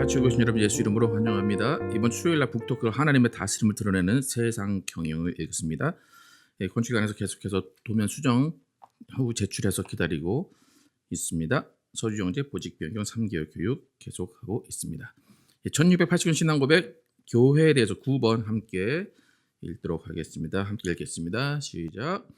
같이 오신 여러분 예수 이름으로 환영합니다. 이번 수요일날 북토크 하나님의 다스림을 드러내는 세상 경영을 읽습니다. 건축단에서 계속해서 도면 수정 후 제출해서 기다리고 있습니다. 서주영재 보직 변경 3개월 교육 계속하고 있습니다. 1680년 신앙 고백 교회에 대해서 9번 함께 읽도록 하겠습니다. 함께 읽겠습니다. 시작.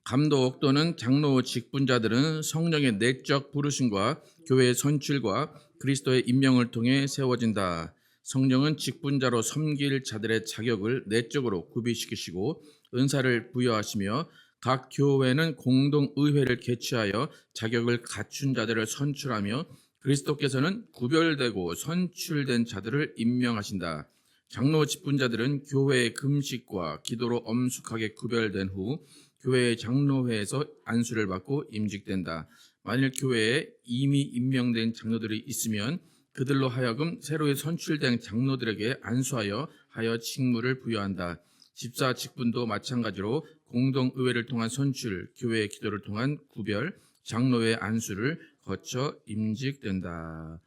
감독 또는 장로 직분자들은 성령의 내적 부르심과 교회의 선출과 그리스도의 임명을 통해 세워진다. 성령은 직분자로 섬길 자들의 자격을 내적으로 구비시키시고 은사를 부여하시며 각 교회는 공동의회를 개최하여 자격을 갖춘 자들을 선출하며 그리스도께서는 구별되고 선출된 자들을 임명하신다. 장로 직분자들은 교회의 금식과 기도로 엄숙하게 구별된 후 교회의 장로회에서 안수를 받고 임직된다. 만일 교회에 이미 임명된 장로들이 있으면 그들로 하여금 새로 선출된 장로들에게 안수하여 직무를 부여한다. 집사 직분도 마찬가지로 공동의회를 통한 선출, 교회의 기도를 통한 구별, 장로의 안수를 거쳐 임직된다.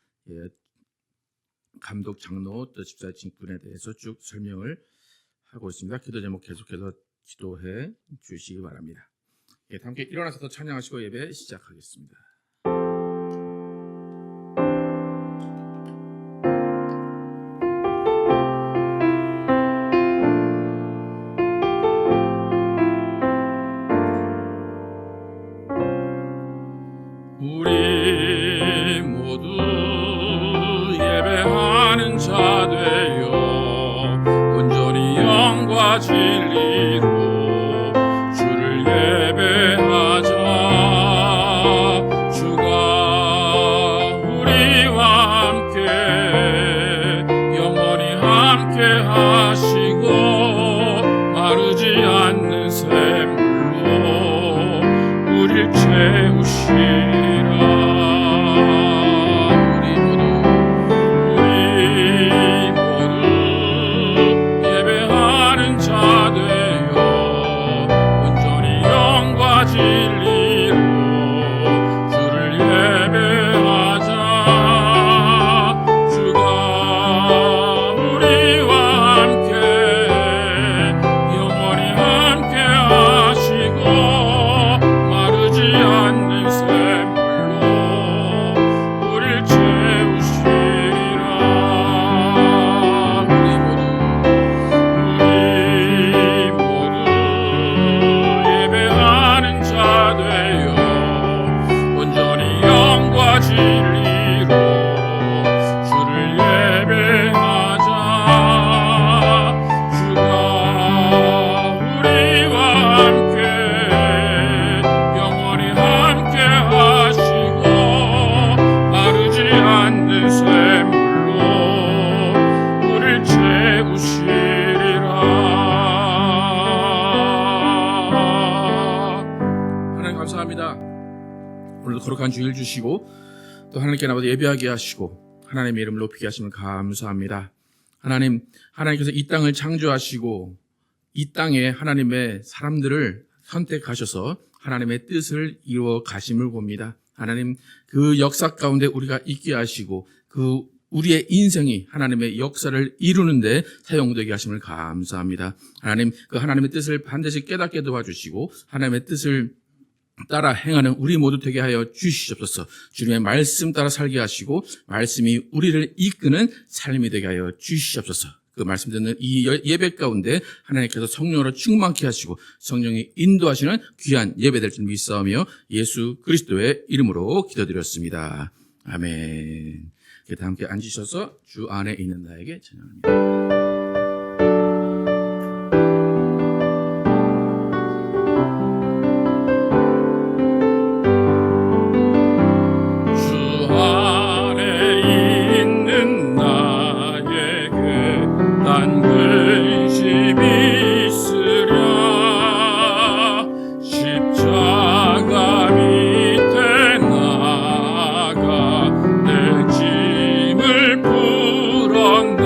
감독, 장로, 또 집사 직분에 대해서 쭉 설명을 하고 있습니다. 기도 제목 계속해서 기도해 주시기 바랍니다. 함께 일어나서 찬양하시고 예배 시작하겠습니다. 우리 모두 예배하는 자 되어 온전히 영과 진리로 주를 예배하자. 주가 우리와 함께 영원히 함께 하시고 마르지 않는 샘물로 우릴 채우시리라. 오늘도 거룩한 주일 주시고 또 하나님께 나와서 예배하게 하시고 하나님의 이름을 높이게 하시면 감사합니다. 하나님께서 이 땅을 창조하시고 이 땅에 하나님의 사람들을 선택하셔서 하나님의 뜻을 이루어 가심을 봅니다. 하나님 그 역사 가운데 우리가 있게 하시고 그 우리의 인생이 하나님의 역사를 이루는데 사용되게 하심을 감사합니다. 하나님 그 하나님의 뜻을 반드시 깨닫게 도와주시고 하나님의 뜻을 따라 행하는 우리 모두 되게 하여 주시옵소서. 주님의 말씀 따라 살게 하시고 말씀이 우리를 이끄는 삶이 되게 하여 주시옵소서. 그 말씀 듣는 이 예배 가운데 하나님께서 성령으로 충만케 하시고 성령이 인도하시는 귀한 예배 될 줄 믿사오며 예수 그리스도의 이름으로 기도드렸습니다. 아멘. 다 함께 앉으셔서 주 안에 있는 나에게 찬양합니다. 풀었네.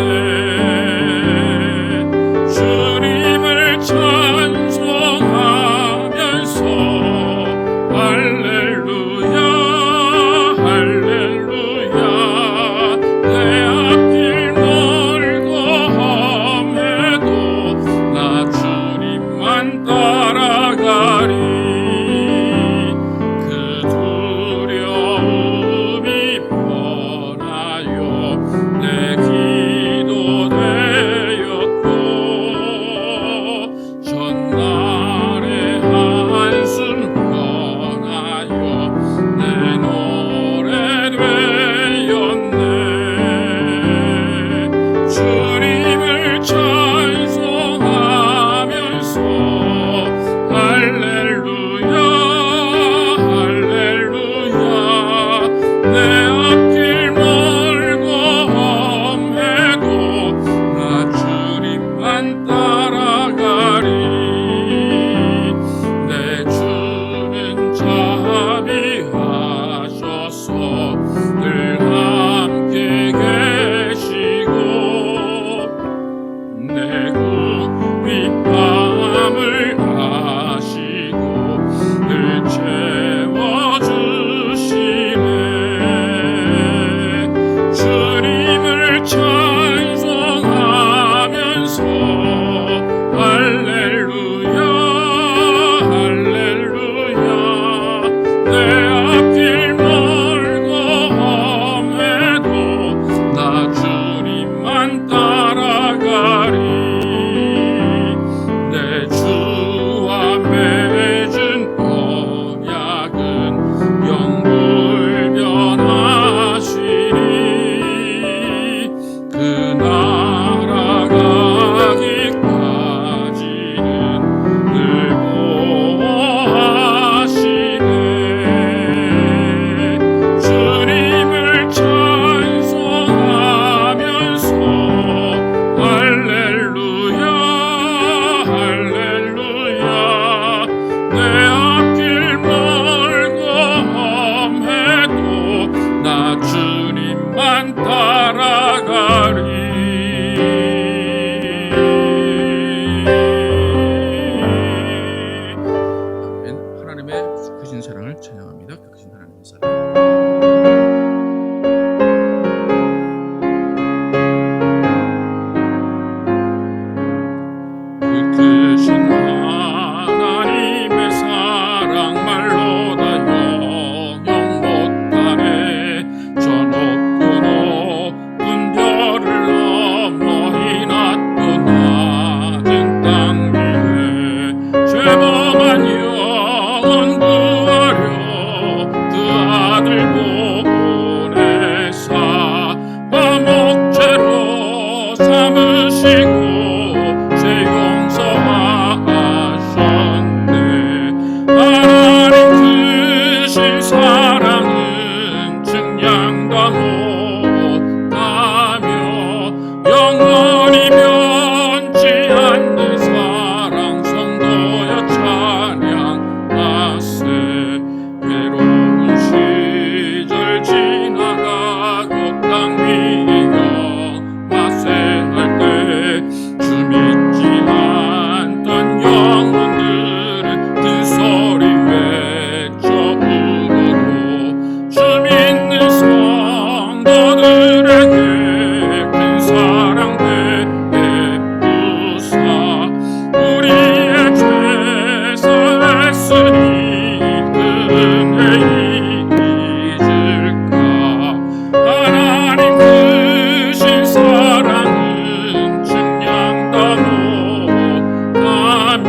채워주시네. 주님을 찬송하면서 할렐루야 할렐루야. 내 앞길 멀고 험해도 나 주님만 따라가리. 내 주와 맺은 언약은 영불변하시니 그 나라 가기까지는 늘 보호하시네. 주님을 찬송하면서 할렐루야 할렐루야. 내 앞길 멀고 험해도 나 주님만 따라가리. 아멘. 하나님의 크신 사랑을 찬양합니다. 그 크신 하나님의 사랑. 그 크신 하나님의 사랑 말로 다 영영 못하네. 저 높고 높은 별을 넘어 이 낮고 낮은 땅 위에 죄범한 영혼 구하려 그 아들 보내사 화목제로 삼으시고 죄 용서하셨네. 하나님 크신 사랑은 증량다 못하며 영원히 변치 않는 사랑 성도여 찬양하세. 외로운 시절 지나가고 땅 위에 영화세할 때 주 믿지 않던 영혼들은 그 소리 외쳐 부르고 주 믿는 성도들에게 큰 사랑 베푸사 우리의 죄 사했으니 그 은혜 잊을까. 하나님 크신 사랑은 증량다 못하며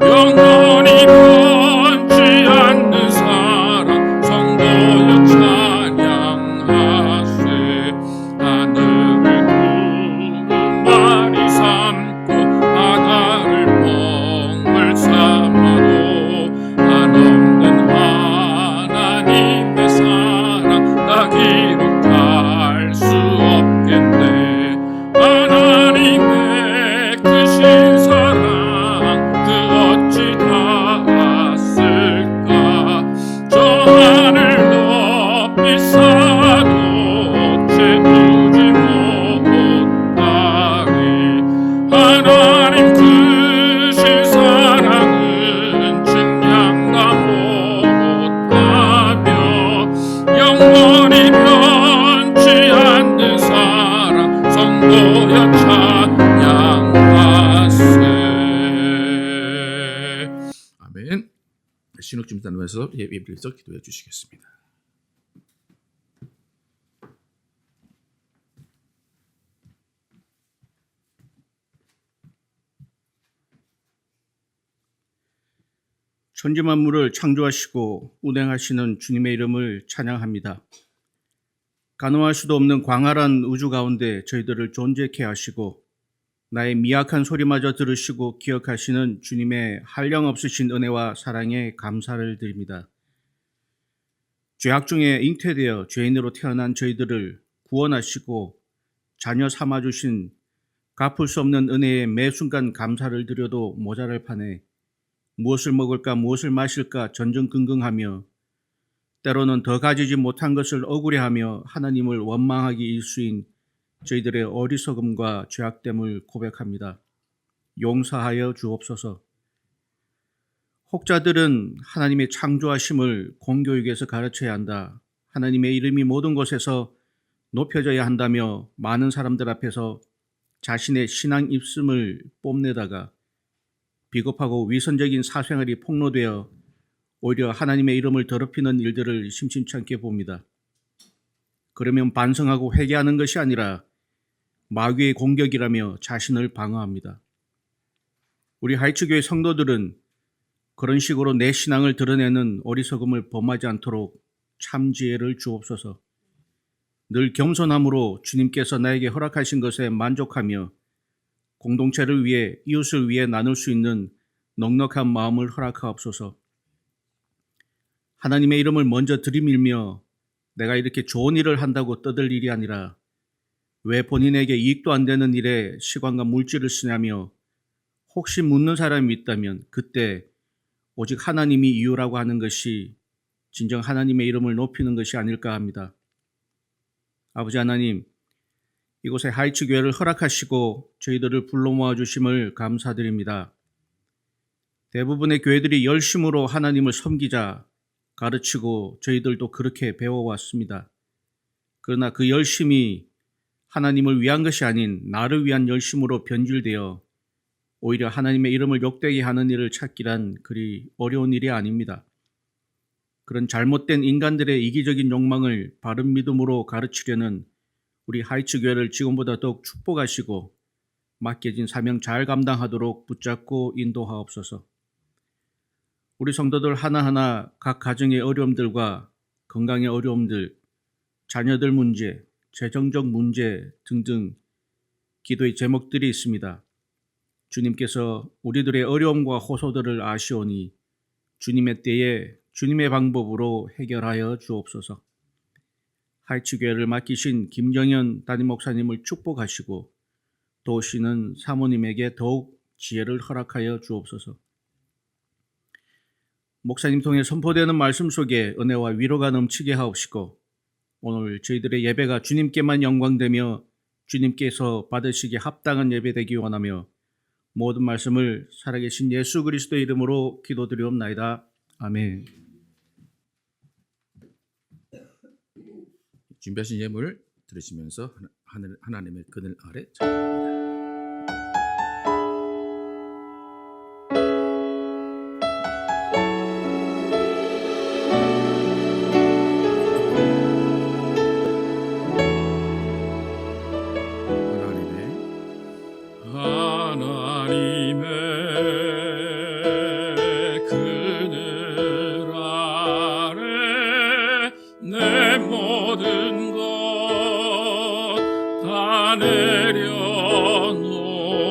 영원히 변치 않는 사랑 성도여 찬양하세. 하늘을 구름만이 삼고 바다를 멍을 삼아도 한없는 하나님의 사랑 다 기록할 수 없겠네. 하나님의 크신 사랑 그 어찌 닿았을까. 저 하늘 높이 쌓아도 채우지 못하리. 하나님 크신 사랑은 증량다 못하며 영원히 변치 않는 사랑 성도여 찬양하세. 아멘. 신옥 좀 나누면서 예배드려서 기도해 주시겠습니다. 천지 만물을 창조하시고 운행하시는 주님의 이름을 찬양합니다. 가늠할 수도 없는 광활한 우주 가운데 저희들을 존재케 하시고 나의 미약한 소리마저 들으시고 기억하시는 주님의 한량없으신 은혜와 사랑에 감사를 드립니다. 죄악 중에 잉태되어 죄인으로 태어난 저희들을 구원하시고 자녀 삼아주신 갚을 수 없는 은혜에 매 순간 감사를 드려도 모자랄 판에 무엇을 먹을까 무엇을 마실까 전전긍긍하며 때로는 더 가지지 못한 것을 억울해하며 하나님을 원망하기 일수인 저희들의 어리석음과 죄악됨을 고백합니다. 용서하여 주옵소서. 혹자들은 하나님의 창조하심을 공교육에서 가르쳐야 한다. 하나님의 이름이 모든 곳에서 높여져야 한다며 많은 사람들 앞에서 자신의 신앙 입씀을 뽐내다가 비겁하고 위선적인 사생활이 폭로되어 오히려 하나님의 이름을 더럽히는 일들을 심심치 않게 봅니다. 그러면 반성하고 회개하는 것이 아니라 마귀의 공격이라며 자신을 방어합니다. 우리 하이츠교회 성도들은 그런 식으로 내 신앙을 드러내는 어리석음을 범하지 않도록 참 지혜를 주옵소서. 늘 겸손함으로 주님께서 나에게 허락하신 것에 만족하며 공동체를 위해 이웃을 위해 나눌 수 있는 넉넉한 마음을 허락하옵소서. 하나님의 이름을 먼저 들이밀며 내가 이렇게 좋은 일을 한다고 떠들 일이 아니라 왜 본인에게 이익도 안 되는 일에 시간과 물질을 쓰냐며 혹시 묻는 사람이 있다면 그때 오직 하나님이 이유라고 하는 것이 진정 하나님의 이름을 높이는 것이 아닐까 합니다. 아버지 하나님, 이곳에 하이츠 교회를 허락하시고 저희들을 불러 모아 주심을 감사드립니다. 대부분의 교회들이 열심으로 하나님을 섬기자 가르치고 저희들도 그렇게 배워왔습니다. 그러나 그 열심이 하나님을 위한 것이 아닌 나를 위한 열심으로 변질되어 오히려 하나님의 이름을 욕되게 하는 일을 찾기란 그리 어려운 일이 아닙니다. 그런 잘못된 인간들의 이기적인 욕망을 바른 믿음으로 가르치려는 우리 하이츠 교회를 지금보다 더욱 축복하시고 맡겨진 사명 잘 감당하도록 붙잡고 인도하옵소서. 우리 성도들 하나하나 각 가정의 어려움들과 건강의 어려움들, 자녀들 문제, 재정적 문제 등등 기도의 제목들이 있습니다. 주님께서 우리들의 어려움과 호소들을 아시오니 주님의 때에 주님의 방법으로 해결하여 주옵소서. 하이츠 교회를 맡기신 김정현 담임 목사님을 축복하시고 도우시는 사모님에게 더욱 지혜를 허락하여 주옵소서. 목사님 통해 선포되는 말씀 속에 은혜와 위로가 넘치게 하옵시고 오늘 저희들의 예배가 주님께만 영광되며 주님께서 받으시기에 합당한 예배되기 원하며 모든 말씀을 살아계신 예수 그리스도의 이름으로 기도드리옵나이다. 아멘. 준비하신 예물 들으시면서 하나님의 그늘 아래 찬양합니다.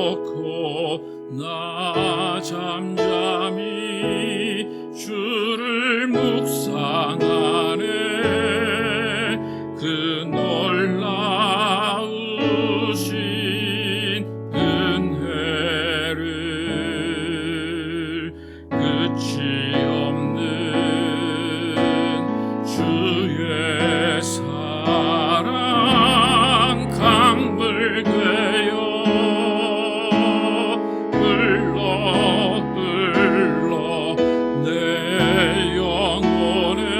내려놓고 나 잠잠히 주를 묵상하네. 그 놀라우신 은혜를 끝이 없는 주의 사랑 강물 되어 흘러 내 영혼에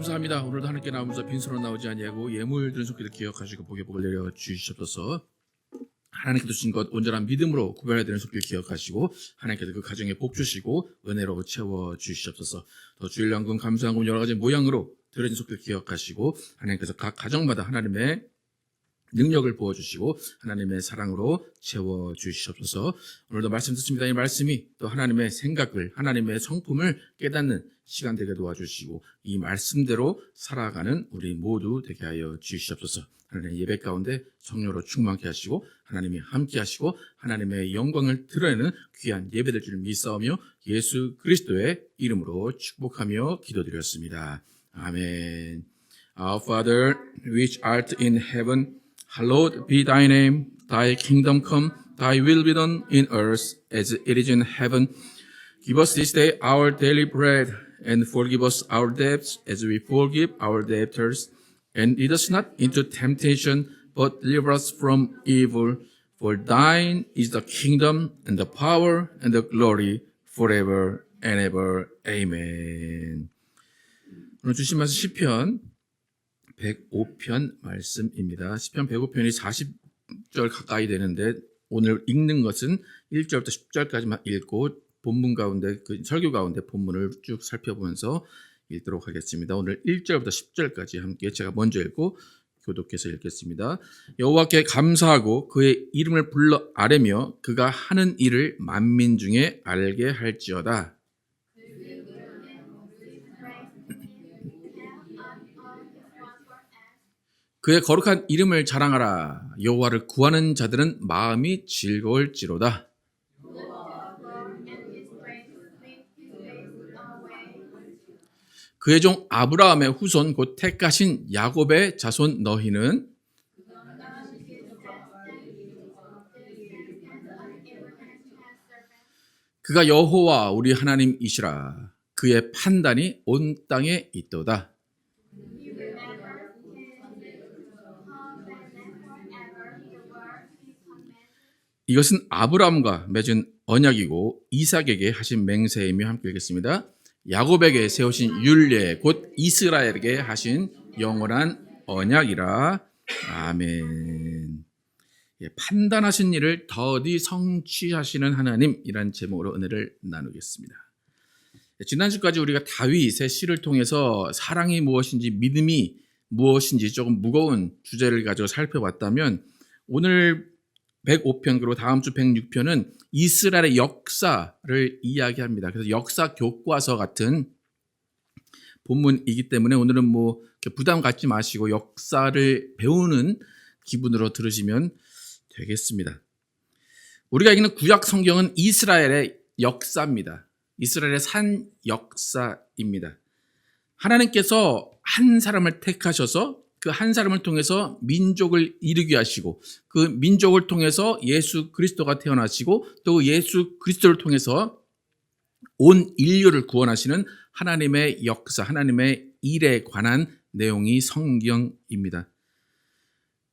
감사합니다. 오늘도 하나님께 나오면서 빈손으로 나오지 아니하고 예물 드린 손길을 기억하시고 복의 복을 내려 주시옵소서. 하나님께서 주신 것 온전한 믿음으로 구별해야 되는 손길 기억하시고 하나님께서 그 가정에 복 주시고 은혜로 채워 주시옵소서. 더 주일양금 감사한금 여러 가지 모양으로 드려진 손길 기억하시고 하나님께서 각 가정마다 하나님의 능력을 부어주시고 하나님의 사랑으로 채워주시옵소서. 오늘도 말씀 듣습니다. 이 말씀이 또 하나님의 생각을 하나님의 성품을 깨닫는 시간 되게 도와주시고 이 말씀대로 살아가는 우리 모두 되게 하여 주시옵소서. 하나님의 예배 가운데 성령으로 충만케 하시고 하나님이 함께 하시고 하나님의 영광을 드러내는 귀한 예배될 줄 믿사오며 예수 그리스도의 이름으로 축복하며 기도드렸습니다. 아멘. Our Father, which art in heaven, hallowed be thy name. Thy kingdom come, thy will be done in earth as it is in heaven. Give us this day our daily bread, and forgive us our debts as we forgive our debtors. And lead us not into temptation, but deliver us from evil. For thine is the kingdom, and the power, and the glory, forever and ever. Amen. 오늘 주신 말씀 시편 105편 말씀입니다. 시편 105편이 40절 가까이 되는데 오늘 읽는 것은 1절부터 10절까지만 읽고 본문 가운데 그 설교 가운데 본문을 쭉 살펴보면서 읽도록 하겠습니다. 오늘 1절부터 10절까지 함께 제가 먼저 읽고 교독해서 읽겠습니다. 여호와께 감사하고 그의 이름을 불러 아뢰며 그가 하는 일을 만민 중에 알게 할지어다. 그의 거룩한 이름을 자랑하라. 여호와를 구하는 자들은 마음이 즐거울지로다. 그의 종 아브라함의 후손 곧 택하신 야곱의 자손 너희는 그가 여호와 우리 하나님이시라. 그의 판단이 온 땅에 있도다. 이것은 아브라함과 맺은 언약이고 이삭에게 하신 맹세이며 함께 읽겠습니다. 야곱에게 세우신 율례 곧 이스라엘에게 하신 영원한 언약이라. 아멘. 판단하신 일을 더디 성취하시는 하나님이란 제목으로 은혜를 나누겠습니다. 지난주까지 우리가 다윗의 시를 통해서 사랑이 무엇인지 믿음이 무엇인지 조금 무거운 주제를 가지고 살펴봤다면 오늘 105편 그리고 다음 주 106편은 이스라엘의 역사를 이야기합니다. 그래서 역사 교과서 같은 본문이기 때문에 오늘은 뭐 부담 갖지 마시고 역사를 배우는 기분으로 들으시면 되겠습니다. 우리가 읽는 구약 성경은 이스라엘의 역사입니다. 이스라엘의 산 역사입니다. 하나님께서 한 사람을 택하셔서 그 한 사람을 통해서 민족을 이루게 하시고 그 민족을 통해서 예수 그리스도가 태어나시고 또 예수 그리스도를 통해서 온 인류를 구원하시는 하나님의 역사, 하나님의 일에 관한 내용이 성경입니다.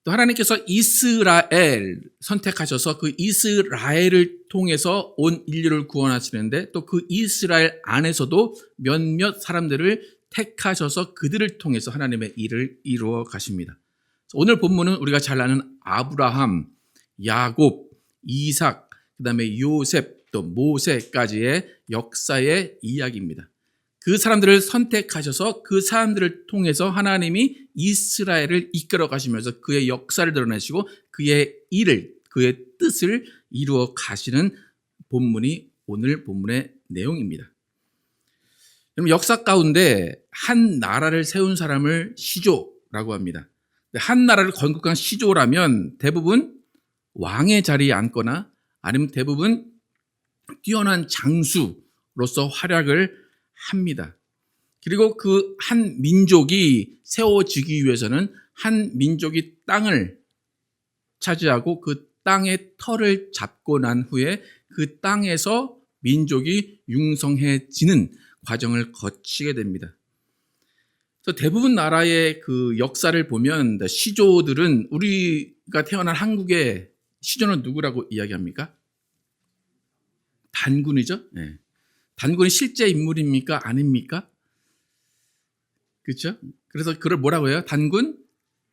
또 하나님께서 이스라엘 선택하셔서 그 이스라엘을 통해서 온 인류를 구원하시는데 또 그 이스라엘 안에서도 몇몇 사람들을 택하셔서 그들을 통해서 하나님의 일을 이루어 가십니다. 오늘 본문은 우리가 잘 아는 아브라함, 야곱, 이삭, 그 다음에 요셉, 또 모세까지의 역사의 이야기입니다. 그 사람들을 선택하셔서 그 사람들을 통해서 하나님이 이스라엘을 이끌어 가시면서 그의 역사를 드러내시고 그의 일을, 그의 뜻을 이루어 가시는 본문이 오늘 본문의 내용입니다. 역사 가운데 한 나라를 세운 사람을 시조라고 합니다. 한 나라를 건국한 시조라면 대부분 왕의 자리에 앉거나 아니면 대부분 뛰어난 장수로서 활약을 합니다. 그리고 그 한 민족이 세워지기 위해서는 한 민족이 땅을 차지하고 그 땅의 터를 잡고 난 후에 그 땅에서 민족이 융성해지는 과정을 거치게 됩니다. 그래서 대부분 나라의 그 역사를 보면 시조들은 우리가 태어난 한국의 시조는 누구라고 이야기합니까? 단군이죠. 네. 단군이 실제 인물입니까? 아닙니까? 그렇죠? 그래서 그걸 뭐라고 해요? 단군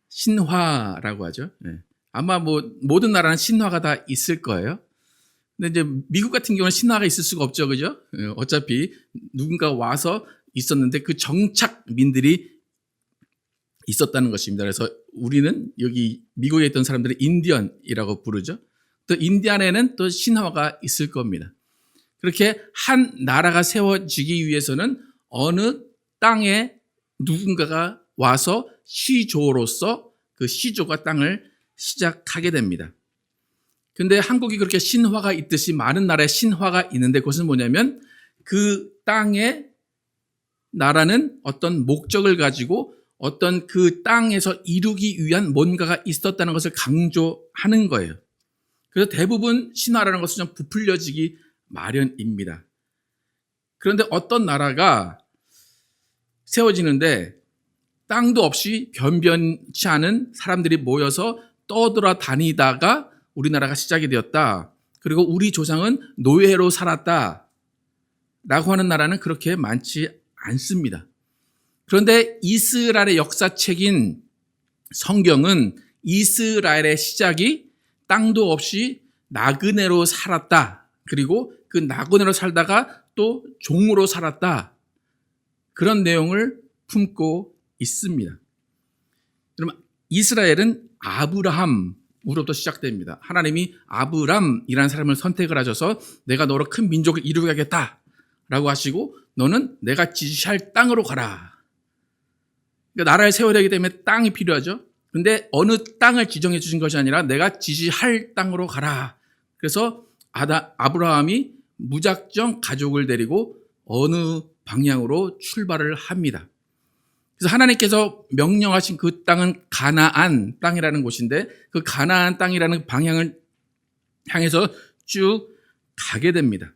신화라고 하죠. 예. 아마 뭐 모든 나라는 신화가 다 있을 거예요. 근데 이제 미국 같은 경우는 신화가 있을 수가 없죠, 그죠? 예, 어차피 누군가 와서 있었는데 그 정착민들이 있었다는 것입니다. 그래서 우리는 여기 미국에 있던 사람들을 인디언이라고 부르죠. 또 인디안에는 또 신화가 있을 겁니다. 그렇게 한 나라가 세워지기 위해서는 어느 땅에 누군가가 와서 시조로서 그 시조가 땅을 시작하게 됩니다. 근데 한국이 그렇게 신화가 있듯이 많은 나라에 신화가 있는데 그것은 뭐냐면 그 땅에 나라는 어떤 목적을 가지고 어떤 그 땅에서 이루기 위한 뭔가가 있었다는 것을 강조하는 거예요. 그래서 대부분 신화라는 것은 좀 부풀려지기 마련입니다. 그런데 어떤 나라가 세워지는데 땅도 없이 변변치 않은 사람들이 모여서 떠돌아다니다가 우리나라가 시작이 되었다. 그리고 우리 조상은 노예로 살았다. 라고 하는 나라는 그렇게 많지 않습니다. 그런데 이스라엘의 역사책인 성경은 이스라엘의 시작이 땅도 없이 나그네로 살았다. 그리고 그 나그네로 살다가 또 종으로 살았다. 그런 내용을 품고 있습니다. 그러면 이스라엘은 아브라함으로부터 시작됩니다. 하나님이 아브람이라는 사람을 선택을 하셔서 내가 너로 큰 민족을 이루겠다 라고 하시고 너는 내가 지시할 땅으로 가라. 그러니까 나라를 세워야 되기 때문에 땅이 필요하죠. 근데 어느 땅을 지정해 주신 것이 아니라 내가 지시할 땅으로 가라. 그래서 아브라함이 무작정 가족을 데리고 어느 방향으로 출발을 합니다. 그래서 하나님께서 명령하신 그 땅은 가나안 땅이라는 곳인데 그 가나안 땅이라는 방향을 향해서 쭉 가게 됩니다.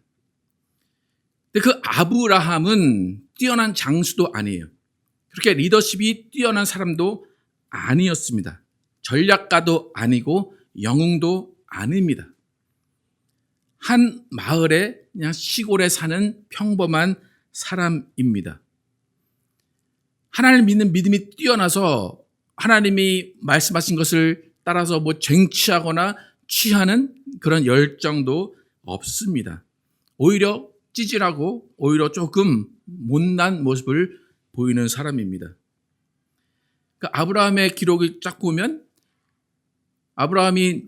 근데 그 아브라함은 뛰어난 장수도 아니에요. 그렇게 리더십이 뛰어난 사람도 아니었습니다. 전략가도 아니고 영웅도 아닙니다. 한 마을에 그냥 시골에 사는 평범한 사람입니다. 하나님을 믿는 믿음이 뛰어나서 하나님이 말씀하신 것을 따라서 뭐 쟁취하거나 취하는 그런 열정도 없습니다. 오히려 찌질하고 오히려 조금 못난 모습을 보이는 사람입니다. 그러니까 아브라함의 기록을 쫙 보면 아브라함이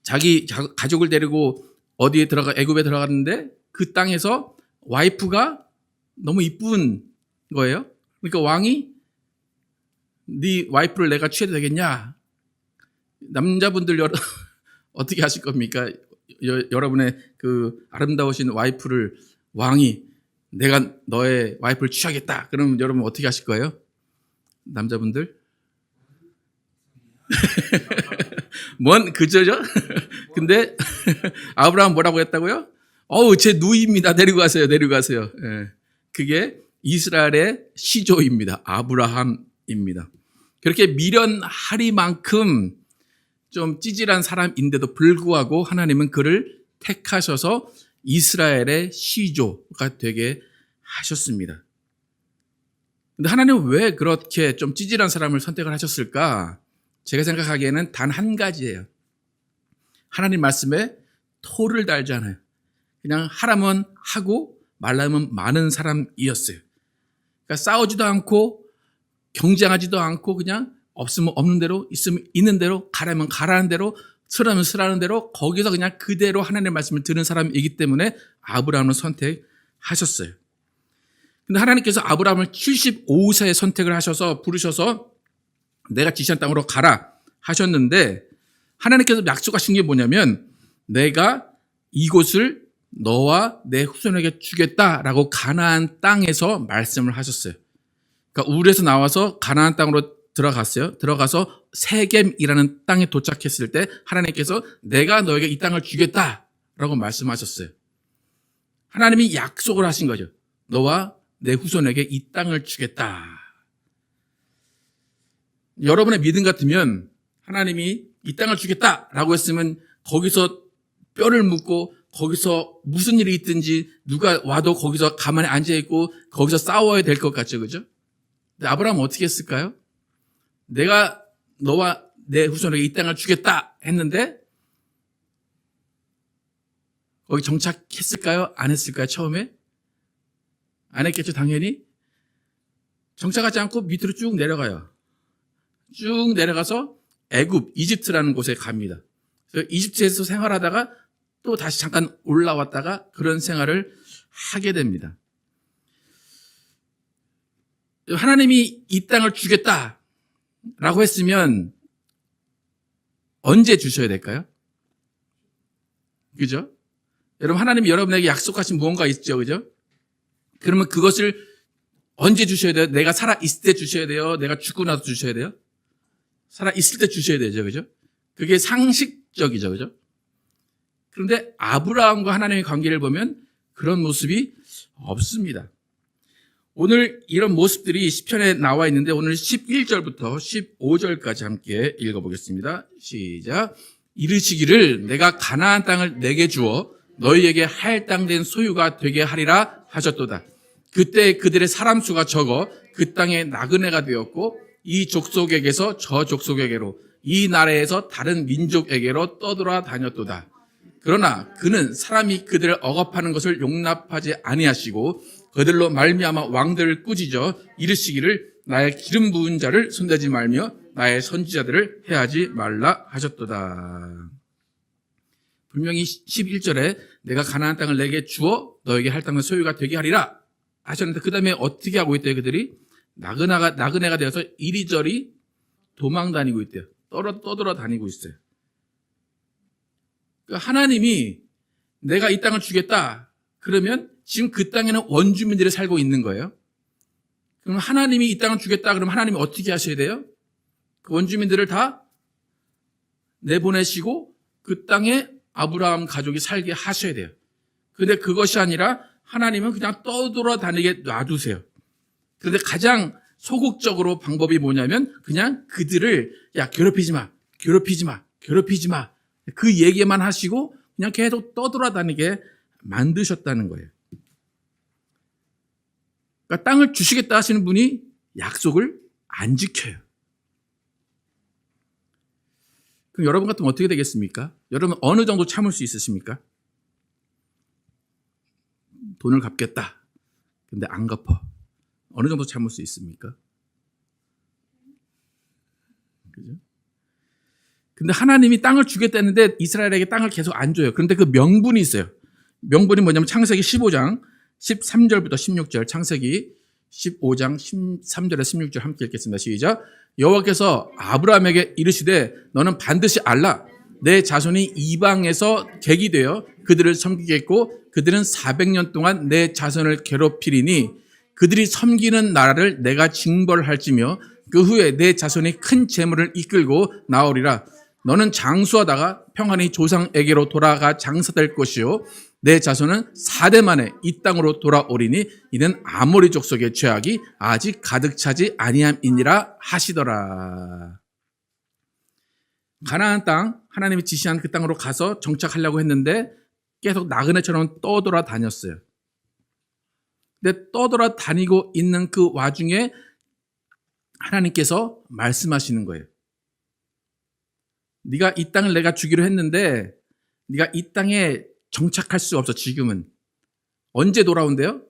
자기 가족을 데리고 어디에 애굽에 들어갔는데 그 땅에서 와이프가 너무 이쁜 거예요. 그러니까 왕이 네 와이프를 내가 취해도 되겠냐? 남자분들 어떻게 하실 겁니까? 여러분의 그 아름다우신 와이프를 왕이 내가 너의 와이프를 취하겠다. 그러면 여러분 어떻게 하실 거예요? 남자분들? 뭔 그저죠? 근데 아브라함 뭐라고 했다고요? 제 누이입니다. 내리고 가세요. 예. 그게 이스라엘의 시조입니다. 아브라함입니다. 그렇게 미련하리만큼 좀 찌질한 사람인데도 불구하고 하나님은 그를 택하셔서 이스라엘의 시조가 되게 하셨습니다. 근데 하나님은 왜 그렇게 좀 찌질한 사람을 선택을 하셨을까? 제가 생각하기에는 단 한 가지예요. 하나님 말씀에 토를 달지 않아요. 그냥 하라면 하고 말라면 마는 사람이었어요. 그러니까 싸우지도 않고 경쟁하지도 않고 그냥 없으면 없는 대로 있으면 있는 대로 가라면 가라는 대로 쓰라면 쓰라는 대로 거기서 그냥 그대로 하나님의 말씀을 듣는 사람이기 때문에 아브라함을 선택하셨어요. 근데 하나님께서 아브라함을 75세에 선택을 하셔서 부르셔서 내가 지시한 땅으로 가라 하셨는데 하나님께서 약속하신 게 뭐냐면 내가 이곳을 너와 내 후손에게 주겠다라고 가나안 땅에서 말씀을 하셨어요. 그러니까 우르에서 나와서 가나안 땅으로 들어갔어요. 들어가서 세겜이라는 땅에 도착했을 때 하나님께서 내가 너에게 이 땅을 주겠다라고 말씀하셨어요. 하나님이 약속을 하신 거죠. 너와 내 후손에게 이 땅을 주겠다. 여러분의 믿음 같으면 하나님이 이 땅을 주겠다라고 했으면 거기서 뼈를 묻고 거기서 무슨 일이 있든지 누가 와도 거기서 가만히 앉아있고 거기서 싸워야 될 것 같죠. 그죠? 근데 아브라함은 어떻게 했을까요? 내가 너와 내 후손에게 이 땅을 주겠다 했는데 거기 정착했을까요? 안 했을까요? 처음에? 안 했겠죠, 당연히. 정착하지 않고 밑으로 쭉 내려가요. 쭉 내려가서 애굽, 이집트라는 곳에 갑니다. 그래서 이집트에서 생활하다가 또 다시 잠깐 올라왔다가 그런 생활을 하게 됩니다. 하나님이 이 땅을 주겠다라고 했으면 언제 주셔야 될까요? 그죠? 여러분, 하나님이 여러분에게 약속하신 무언가 있죠, 그죠? 그러면 그것을 언제 주셔야 돼요? 내가 살아있을 때 주셔야 돼요? 내가 죽고 나서 주셔야 돼요? 살아있을 때 주셔야 되죠, 그죠? 그게 상식적이죠, 그죠? 그런데 아브라함과 하나님의 관계를 보면 그런 모습이 없습니다. 오늘 이런 모습들이 시편에 나와 있는데 오늘 11절부터 15절까지 함께 읽어보겠습니다. 시작. 이르시기를 내가 가나안 땅을 내게 주어 너희에게 할 땅 된 소유가 되게 하리라 하셨도다. 그때 그들의 사람 수가 적어 그 땅에 나그네가 되었고 이 족속에게서 저 족속에게로 이 나라에서 다른 민족에게로 떠돌아 다녔도다. 그러나 그는 사람이 그들을 억압하는 것을 용납하지 아니하시고 그들로 말미암아 왕들을 꾸짖어 이르시기를 나의 기름 부은 자를 손대지 말며 나의 선지자들을 해하지 말라 하셨도다. 분명히 11절에 내가 가나안 땅을 내게 주어 너에게 할 땅의 소유가 되게 하리라 하셨는데 그 다음에 어떻게 하고 있대요? 그들이 나그네가 되어서 이리저리 도망 다니고 있대요. 떠돌아 다니고 있어요. 그러니까 하나님이 내가 이 땅을 주겠다 그러면 지금 그 땅에는 원주민들이 살고 있는 거예요. 그럼 하나님이 이 땅을 주겠다 그러면 하나님이 어떻게 하셔야 돼요? 그 원주민들을 다 내보내시고 그 땅에 아브라함 가족이 살게 하셔야 돼요. 그런데 그것이 아니라 하나님은 그냥 떠돌아 다니게 놔두세요. 그런데 가장 소극적으로 방법이 뭐냐면 그냥 그들을 야 괴롭히지 마, 괴롭히지 마, 괴롭히지 마. 그 얘기만 하시고 그냥 계속 떠돌아 다니게 만드셨다는 거예요. 그러니까 땅을 주시겠다 하시는 분이 약속을 안 지켜요. 그럼 여러분 같으면 어떻게 되겠습니까? 여러분 어느 정도 참을 수 있으십니까? 돈을 갚겠다. 근데 안 갚아. 어느 정도 참을 수 있습니까? 그죠? 근데 하나님이 땅을 주겠다는데 이스라엘에게 땅을 계속 안 줘요. 그런데 그 명분이 있어요. 명분이 뭐냐면 창세기 15장 13절부터 16절, 창세기 15장 13절에 16절 함께 읽겠습니다. 시작. 여호와께서 아브라함에게 이르시되 너는 반드시 알라. 내 자손이 이방에서 객이 되어 그들을 섬기겠고 그들은 400년 동안 내 자손을 괴롭히리니 그들이 섬기는 나라를 내가 징벌할지며 그 후에 내 자손이 큰 재물을 이끌고 나오리라. 너는 장수하다가 평안히 조상에게로 돌아가 장사될 것이요 내 자손은 4대 만에 이 땅으로 돌아오리니 이는 아모리 족속의 죄악이 아직 가득 차지 아니함이니라 하시더라. 가나안 땅 하나님이 지시한 그 땅으로 가서 정착하려고 했는데 계속 나그네처럼 떠돌아 다녔어요. 근데 떠돌아 다니고 있는 그 와중에 하나님께서 말씀하시는 거예요. 네가 이 땅을 내가 주기로 했는데 네가 이 땅에 정착할 수 없어. 지금은. 언제 돌아온대요?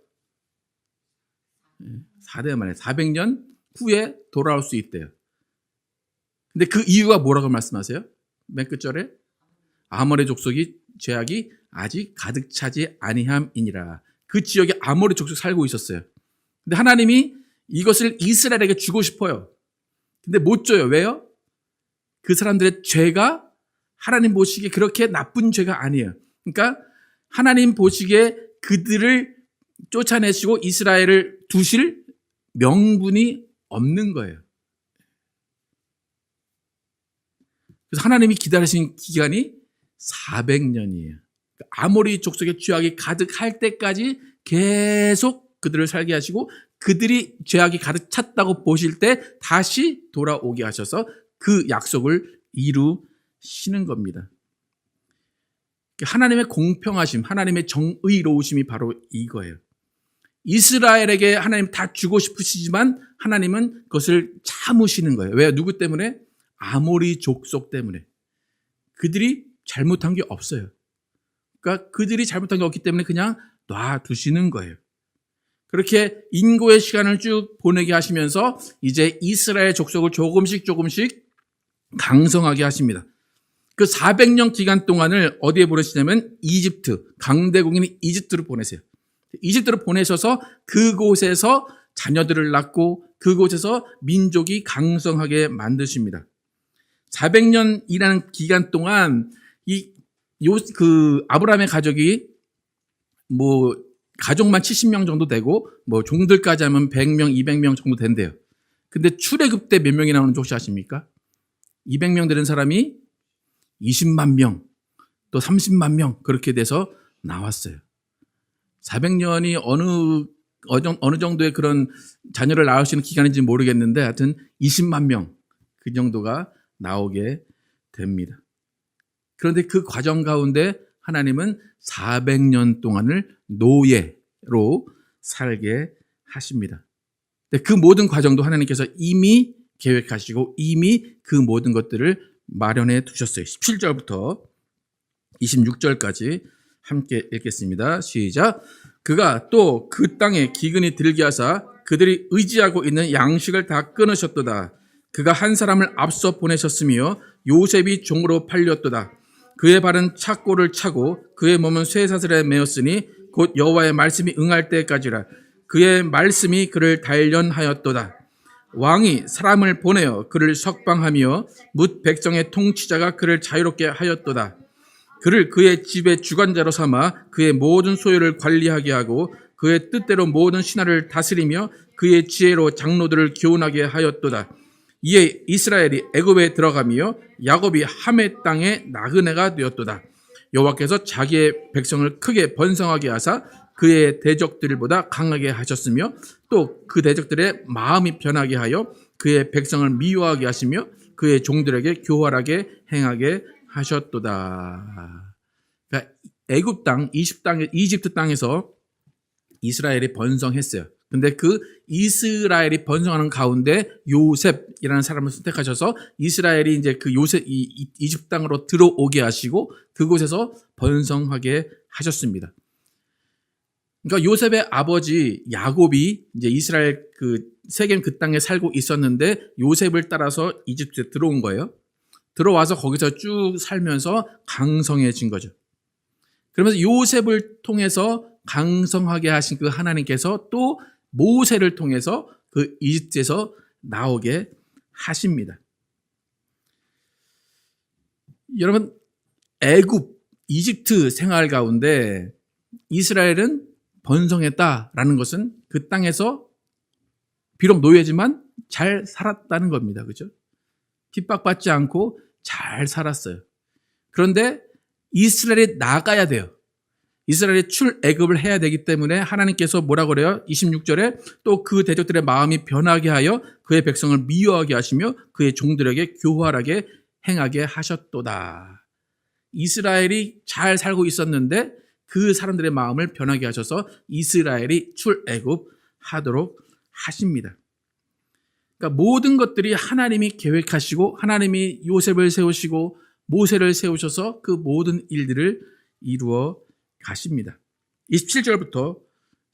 4대 만에 400년 후에 돌아올 수 있대요. 근데 그 이유가 뭐라고 말씀하세요? 맨 끝절에 아모리 족속이 죄악이 아직 가득 차지 아니함이니라. 그 지역에 아모리 족속 살고 있었어요. 근데 하나님이 이것을 이스라엘에게 주고 싶어요. 근데 못 줘요. 왜요? 그 사람들의 죄가 하나님 보시기에 그렇게 나쁜 죄가 아니에요. 그러니까 하나님 보시기에 그들을 쫓아내시고 이스라엘을 두실 명분이 없는 거예요. 그래서 하나님이 기다리신 기간이 400년이에요. 아모리 족속의 죄악이 가득할 때까지 계속 그들을 살게 하시고 그들이 죄악이 가득 찼다고 보실 때 다시 돌아오게 하셔서 그 약속을 이루시는 겁니다. 하나님의 공평하심, 하나님의 정의로우심이 바로 이거예요. 이스라엘에게 하나님 다 주고 싶으시지만 하나님은 그것을 참으시는 거예요. 왜? 누구 때문에? 아모리 족속 때문에. 그들이 잘못한 게 없어요. 그러니까 그들이 잘못한 게 없기 때문에 그냥 놔두시는 거예요. 그렇게 인고의 시간을 쭉 보내게 하시면서 이제 이스라엘 족속을 조금씩 강성하게 하십니다. 그 400년 기간 동안을 어디에 보내시냐면 이집트, 강대국인 이집트로 보내세요. 이집트로 보내셔서 그곳에서 자녀들을 낳고 그곳에서 민족이 강성하게 만드십니다. 400년이라는 기간 동안 아브라함의 가족이 가족만 70명 정도 되고 종들까지 하면 100명, 200명 정도 된대요. 근데 출애굽 때 몇 명이 나오는지 혹시 아십니까? 200명 되는 사람이 20만 명, 또 30만 명 그렇게 돼서 나왔어요. 400년이 어느 정도의 그런 자녀를 낳을 수 있는 기간인지 모르겠는데 하여튼 20만 명 그 정도가 나오게 됩니다. 그런데 그 과정 가운데 하나님은 400년 동안을 노예로 살게 하십니다. 그 모든 과정도 하나님께서 이미 계획하시고 이미 그 모든 것들을 마련해 두셨어요. 17절부터 26절까지 함께 읽겠습니다. 시작. 그가 또 그 땅에 기근이 들게 하사 그들이 의지하고 있는 양식을 다 끊으셨도다. 그가 한 사람을 앞서 보내셨으며 요셉이 종으로 팔렸도다. 그의 발은 착고를 차고 그의 몸은 쇠사슬에 매었으니 곧 여호와의 말씀이 응할 때까지라. 그의 말씀이 그를 단련하였도다. 왕이 사람을 보내어 그를 석방하며 뭇 백성의 통치자가 그를 자유롭게 하였도다. 그를 그의 집의 주관자로 삼아 그의 모든 소유를 관리하게 하고 그의 뜻대로 모든 신하를 다스리며 그의 지혜로 장로들을 교훈하게 하였도다. 이에 이스라엘이 애굽에 들어가며 야곱이 함의 땅에 나그네가 되었도다. 여호와께서 자기의 백성을 크게 번성하게 하사 그의 대적들보다 강하게 하셨으며 또 그 대적들의 마음이 변하게 하여 그의 백성을 미워하게 하시며 그의 종들에게 교활하게 행하게 하셨도다. 그러니까 애굽 땅, 이집트 땅에서 이스라엘이 번성했어요. 근데 그 이스라엘이 번성하는 가운데 요셉이라는 사람을 선택하셔서 이스라엘이 이제 그 이집트 땅으로 들어오게 하시고 그곳에서 번성하게 하셨습니다. 그러니까 요셉의 아버지 야곱이 이제 이스라엘 세겜 그 땅에 살고 있었는데 요셉을 따라서 이집트에 들어온 거예요. 들어와서 거기서 쭉 살면서 강성해진 거죠. 그러면서 요셉을 통해서 강성하게 하신 그 하나님께서 또 모세를 통해서 그 이집트에서 나오게 하십니다. 여러분, 애굽, 이집트 생활 가운데 이스라엘은 번성했다라는 것은 그 땅에서 비록 노예지만 잘 살았다는 겁니다. 그죠? 핍박받지 않고 잘 살았어요. 그런데 이스라엘이 나가야 돼요. 이스라엘이 출애굽을 해야 되기 때문에 하나님께서 뭐라고 그래요? 26절에 또 그 대적들의 마음이 변하게 하여 그의 백성을 미워하게 하시며 그의 종들에게 교활하게 행하게 하셨도다. 이스라엘이 잘 살고 있었는데 그 사람들의 마음을 변하게 하셔서 이스라엘이 출애굽하도록 하십니다. 그러니까 모든 것들이 하나님이 계획하시고 하나님이 요셉을 세우시고 모세를 세우셔서 그 모든 일들을 이루어 가십니다. 27절부터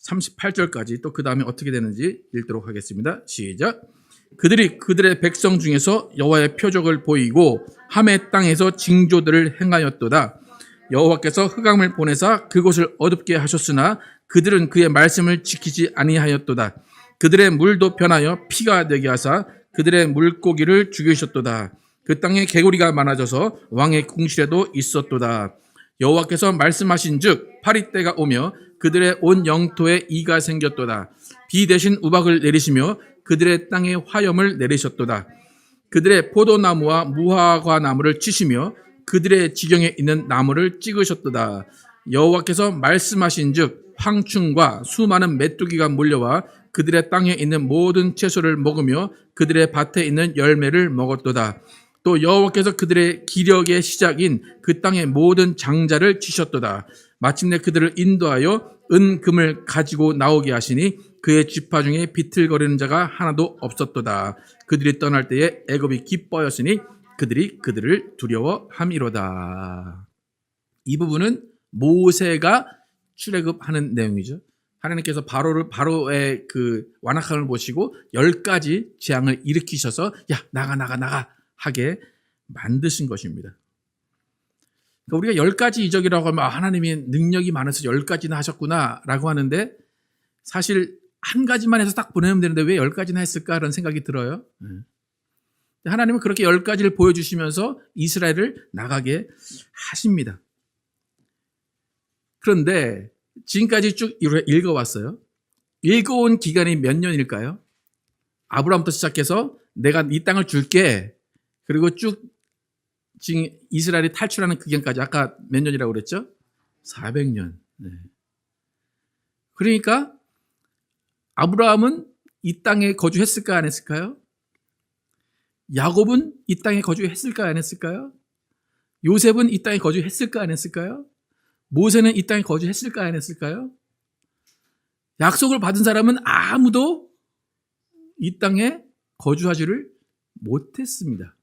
38절까지 또 그 다음에 어떻게 되는지 읽도록 하겠습니다. 시작. 그들이 그들의 백성 중에서 여호와의 표적을 보이고 함의 땅에서 징조들을 행하였도다. 여호와께서 흑암을 보내사 그곳을 어둡게 하셨으나 그들은 그의 말씀을 지키지 아니하였도다. 그들의 물도 변하여 피가 되게 하사 그들의 물고기를 죽이셨도다. 그 땅에 개구리가 많아져서 왕의 궁실에도 있었도다. 여호와께서 말씀하신즉 파리때가 오며 그들의 온 영토에 이가 생겼도다. 비 대신 우박을 내리시며 그들의 땅에 화염을 내리셨도다. 그들의 포도나무와 무화과 나무를 치시며 그들의 지경에 있는 나무를 찍으셨도다. 여호와께서 말씀하신즉 황충과 수많은 메뚜기가 몰려와 그들의 땅에 있는 모든 채소를 먹으며 그들의 밭에 있는 열매를 먹었도다. 또 여호와께서 그들의 기력의 시작인 그 땅의 모든 장자를 치셨도다. 마침내 그들을 인도하여 은금을 가지고 나오게 하시니 그의 지파 중에 비틀거리는 자가 하나도 없었도다. 그들이 떠날 때에 애굽이 기뻐하였으니 그들이 그들을 두려워함이로다. 이 부분은 모세가 출애굽하는 내용이죠. 하나님께서 바로의 그 완악함을 보시고 10가지 재앙을 일으키셔서 야 나가 하게 만드신 것입니다. 그러니까 우리가 10가지 이적이라고 하면 하나님이 능력이 많아서 10가지나 하셨구나라고 하는데 사실 한 가지만 해서 딱 보내면 되는데 왜 10가지나 했을까 그런 생각이 들어요. 하나님은 그렇게 10가지를 보여주시면서 이스라엘을 나가게 하십니다. 그런데 지금까지 쭉 읽어왔어요. 읽어온 기간이 몇 년일까요? 아브라함부터 시작해서 내가 이 땅을 줄게. 그리고 쭉 지금 이스라엘이 탈출하는 그 기간까지 아까 몇 년이라고 그랬죠? 400년. 네. 그러니까 아브라함은 이 땅에 거주했을까 안 했을까요? 야곱은 이 땅에 거주했을까 안 했을까요? 요셉은 이 땅에 거주했을까 안 했을까요? 모세는 이 땅에 거주했을까 안 했을까요? 약속을 받은 사람은 아무도 이 땅에 거주하지를 못했습니다.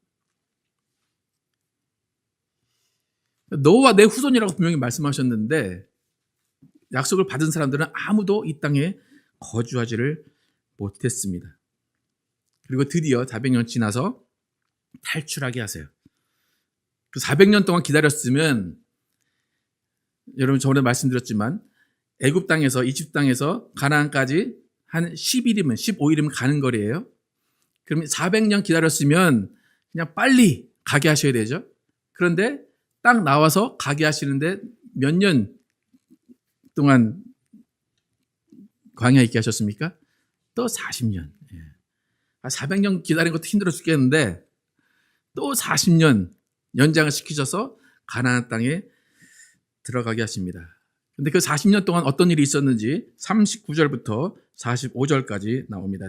너와 내 후손이라고 분명히 말씀하셨는데 약속을 받은 사람들은 아무도 이 땅에 거주하지를 못했습니다. 그리고 드디어 400년 지나서 탈출하게 하세요. 그 400년 동안 기다렸으면 여러분 전에 말씀드렸지만 애굽 땅에서 이집트 땅에서 가나안까지 한 10일이면 15일이면 가는 거리예요. 그러면 400년 기다렸으면 그냥 빨리 가게 하셔야 되죠. 그런데 딱 나와서 가게 하시는데 몇 년 동안 광야에 있게 하셨습니까? 또 40년. 400년 기다린 것도 힘들어 죽겠는데 또 40년 연장을 시키셔서 가나안 땅에 들어가게 하십니다. 근데 그 40년 동안 어떤 일이 있었는지 39절부터 45절까지 나옵니다.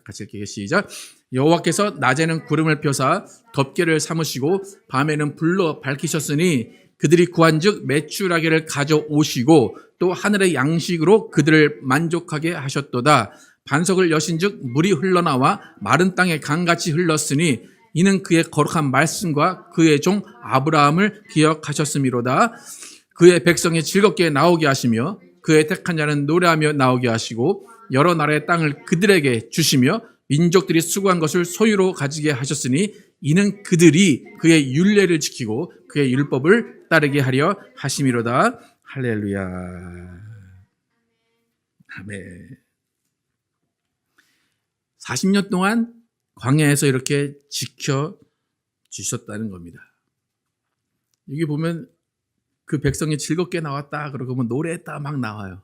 같이 읽게 시작. 여호와께서 낮에는 구름을 펴사 덮개를 삼으시고 밤에는 불로 밝히셨으니 그들이 구한즉 메추라기를 가져오시고 또 하늘의 양식으로 그들을 만족하게 하셨도다. 반석을 여신즉 물이 흘러나와 마른 땅에 강같이 흘렀으니 이는 그의 거룩한 말씀과 그의 종 아브라함을 기억하셨음이로다. 그의 백성이 즐겁게 나오게 하시며 그의 택한 자는 노래하며 나오게 하시고 여러 나라의 땅을 그들에게 주시며 민족들이 수고한 것을 소유로 가지게 하셨으니 이는 그들이 그의 율례를 지키고 그의 율법을 따르게 하려 하심이로다. 할렐루야. 아멘. 40년 동안 광야에서 이렇게 지켜주셨다는 겁니다. 여기 보면 그 백성이 즐겁게 나왔다 그러고 노래했다 막 나와요.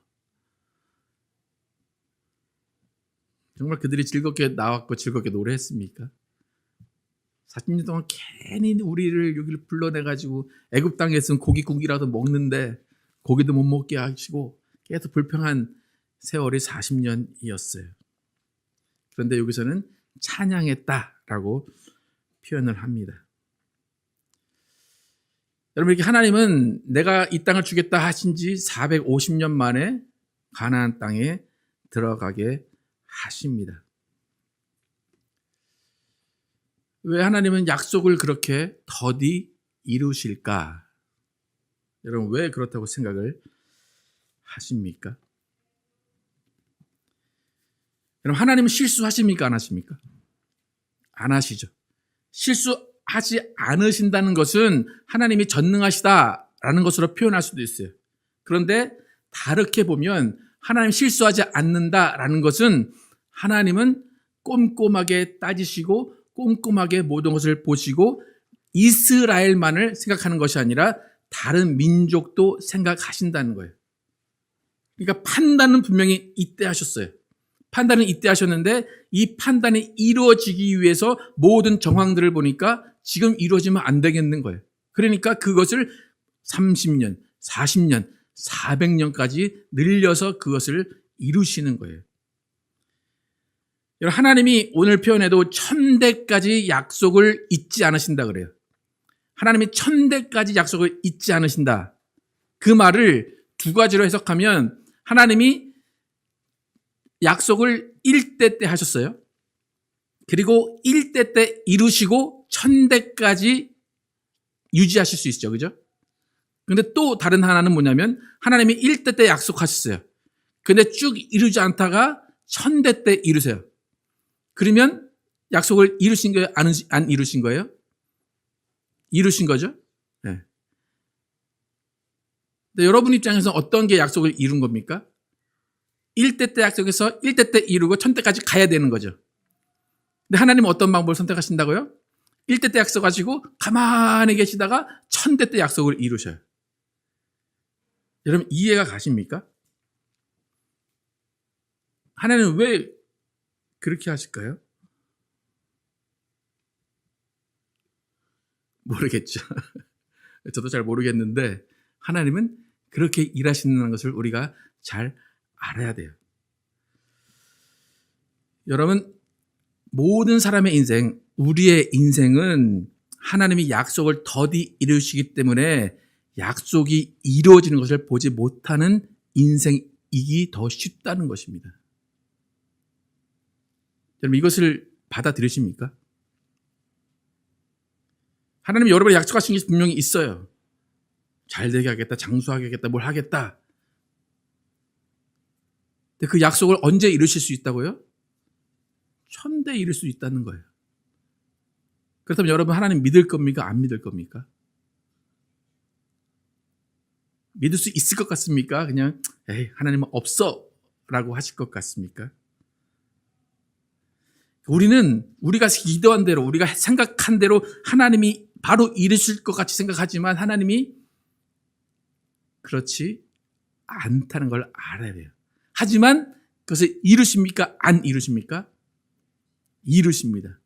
정말 그들이 즐겁게 나왔고 즐겁게 노래했습니까? 40년 동안 괜히 우리를 여기를 불러내가지고 애굽 땅에 있으면 고기국이라도 먹는데 고기도 못 먹게 하시고 계속 불평한 세월이 40년이었어요. 그런데 여기서는 찬양했다라고 표현을 합니다. 여러분 이렇게 하나님은 내가 이 땅을 주겠다 하신 지 450년 만에 가나안 땅에 들어가게 하십니다. 왜 하나님은 약속을 그렇게 더디 이루실까? 여러분 왜 그렇다고 생각을 하십니까? 여러분 하나님은 실수하십니까? 안 하십니까? 안 하시죠. 실수하지 않으신다는 것은 하나님이 전능하시다라는 것으로 표현할 수도 있어요. 그런데 다르게 보면 하나님 실수하지 않는다라는 것은 하나님은 꼼꼼하게 따지시고 꼼꼼하게 모든 것을 보시고 이스라엘만을 생각하는 것이 아니라 다른 민족도 생각하신다는 거예요. 그러니까 판단은 분명히 이때 하셨어요. 판단은 이때 하셨는데 이 판단이 이루어지기 위해서 모든 정황들을 보니까 지금 이루어지면 안 되겠는 거예요. 그러니까 그것을 30년, 40년, 400년까지 늘려서 그것을 이루시는 거예요. 하나님이 오늘 표현에도 1000대까지 약속을 잊지 않으신다 그래요. 하나님이 1000대까지 약속을 잊지 않으신다. 그 말을 두 가지로 해석하면 하나님이 약속을 1대 때 하셨어요. 그리고 1대 때 이루시고 1000대까지 유지하실 수 있죠. 그죠? 근데 또 다른 하나는 뭐냐면 하나님이 1대 때 약속하셨어요. 근데 쭉 이루지 않다가 1000대 때 이루세요. 그러면 약속을 이루신 거예요? 안 이루신 거예요? 이루신 거죠? 네. 근데 여러분 입장에서 어떤 게 약속을 이룬 겁니까? 1대 때 약속해서 1대 때 이루고 1000대까지 가야 되는 거죠. 근데 하나님은 어떤 방법을 선택하신다고요? 1대 때 약속 가지고 가만히 계시다가 1000대 때 약속을 이루셔요. 여러분 이해가 가십니까? 하나님은 왜 그렇게 하실까요? 모르겠죠. 저도 잘 모르겠는데 하나님은 그렇게 일하시는 것을 우리가 잘 알아야 돼요. 여러분 모든 사람의 인생, 우리의 인생은 하나님이 약속을 더디 이루시기 때문에 약속이 이루어지는 것을 보지 못하는 인생이기 더 쉽다는 것입니다. 여러분 이것을 받아들이십니까? 하나님이 여러분이 약속하신 게 분명히 있어요. 잘 되게 하겠다, 장수하게 하겠다, 뭘 하겠다. 근데 그 약속을 언제 이루실 수 있다고요? 1000대 이룰 수 있다는 거예요. 그렇다면 여러분 하나님 믿을 겁니까? 안 믿을 겁니까? 믿을 수 있을 것 같습니까? 그냥 에이 하나님은 없어 라고 하실 것 같습니까? 우리가 기도한 대로 우리가 생각한 대로 하나님이 바로 이루실 것 같이 생각하지만 하나님이 그렇지 않다는 걸 알아야 돼요. 하지만 그것을 이루십니까? 안 이루십니까? 이루십니다.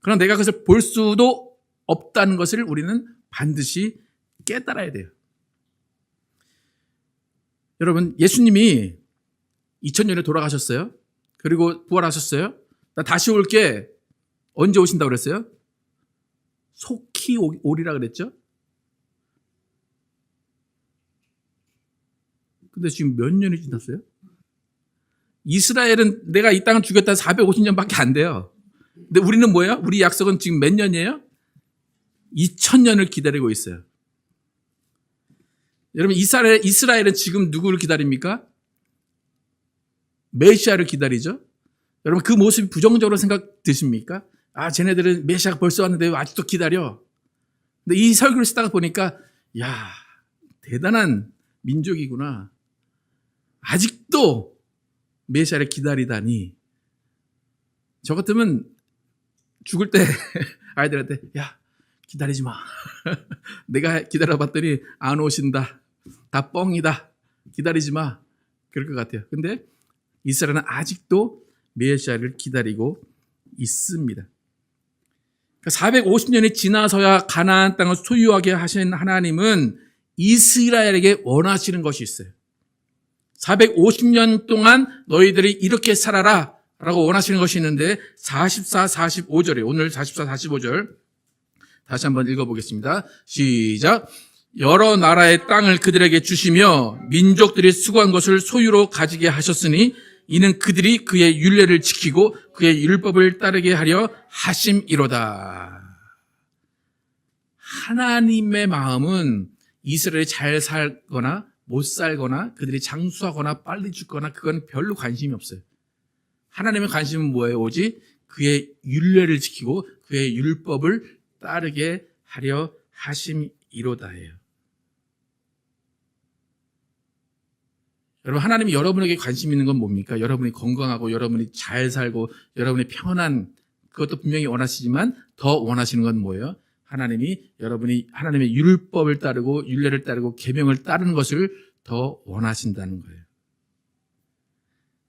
그러나 내가 그것을 볼 수도 없다는 것을 우리는 반드시 깨달아야 돼요. 여러분 예수님이 2000년에 돌아가셨어요. 그리고 부활하셨어요. 나 다시 올게. 언제 오신다고 그랬어요? 속히 오리라 그랬죠? 근데 지금 몇 년이 지났어요? 이스라엘은 내가 이 땅을 주겠다 450년밖에 안 돼요. 근데 우리는 뭐예요? 우리 약속은 지금 몇 년이에요? 2000년을 기다리고 있어요. 여러분 이스라엘은 지금 누구를 기다립니까? 메시아를 기다리죠. 여러분 그 모습이 부정적으로 생각 드십니까? 아 쟤네들은 메시아가 벌써 왔는데 왜 아직도 기다려. 근데 이 설교를 쓰다가 보니까 야 대단한 민족이구나. 아직도 메시아를 기다리다니. 저 같으면 죽을 때 아이들한테 야 기다리지 마. 내가 기다려봤더니 안 오신다. 다 뻥이다. 기다리지 마. 그럴 것 같아요. 근데 이스라엘은 아직도 메시아를 기다리고 있습니다. 450년이 지나서야 가나안 땅을 소유하게 하신 하나님은 이스라엘에게 원하시는 것이 있어요. 450년 동안 너희들이 이렇게 살아라 라고 원하시는 것이 있는데 44, 45절에 오늘 44, 45절 다시 한번 읽어보겠습니다. 시작. 여러 나라의 땅을 그들에게 주시며 민족들이 수고한 것을 소유로 가지게 하셨으니 이는 그들이 그의 율례를 지키고 그의 율법을 따르게 하려 하심이로다. 하나님의 마음은 이스라엘이 잘 살거나 못 살거나 그들이 장수하거나 빨리 죽거나 그건 별로 관심이 없어요. 하나님의 관심은 뭐예요? 오직 그의 율례를 지키고 그의 율법을 따르게 하려 하심이로다예요. 여러분 하나님이 여러분에게 관심 있는 건 뭡니까? 여러분이 건강하고 여러분이 잘 살고 여러분이 편안한 그것도 분명히 원하시지만 더 원하시는 건 뭐예요? 하나님이 여러분이 하나님의 율법을 따르고 율례를 따르고 계명을 따르는 것을 더 원하신다는 거예요.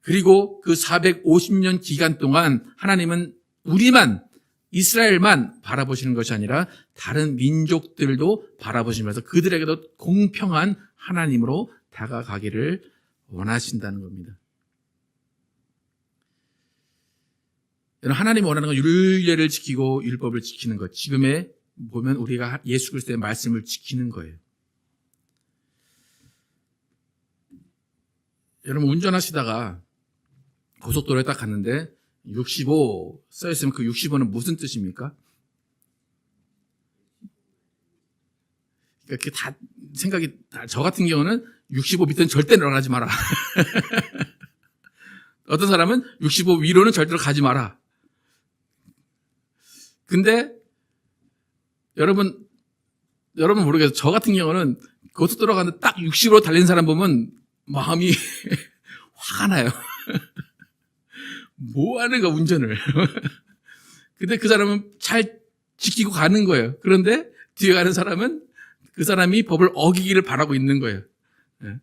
그리고 그 450년 기간 동안 하나님은 우리만 이스라엘만 바라보시는 것이 아니라 다른 민족들도 바라보시면서 그들에게도 공평한 하나님으로 다가가기를 원하신다는 겁니다. 하나님이 원하는 건 율례를 지키고 율법을 지키는 것. 지금에 보면 우리가 예수 그리스도의 말씀을 지키는 거예요. 여러분 운전하시다가 고속도로에 딱 갔는데 65 써있으면 그 65는 무슨 뜻입니까? 그러니까 다 생각이, 저 같은 경우는 65 밑에는 절대 내려가지 마라. 어떤 사람은 65 위로는 절대로 가지 마라. 근데 여러분 모르겠어요. 저 같은 경우는 고속도로 가는데 딱 60으로 달리는 사람 보면 마음이 화가 나요. 뭐 하는 거야, 운전을. 근데 그 사람은 잘 지키고 가는 거예요. 그런데 뒤에 가는 사람은 그 사람이 법을 어기기를 바라고 있는 거예요. 예.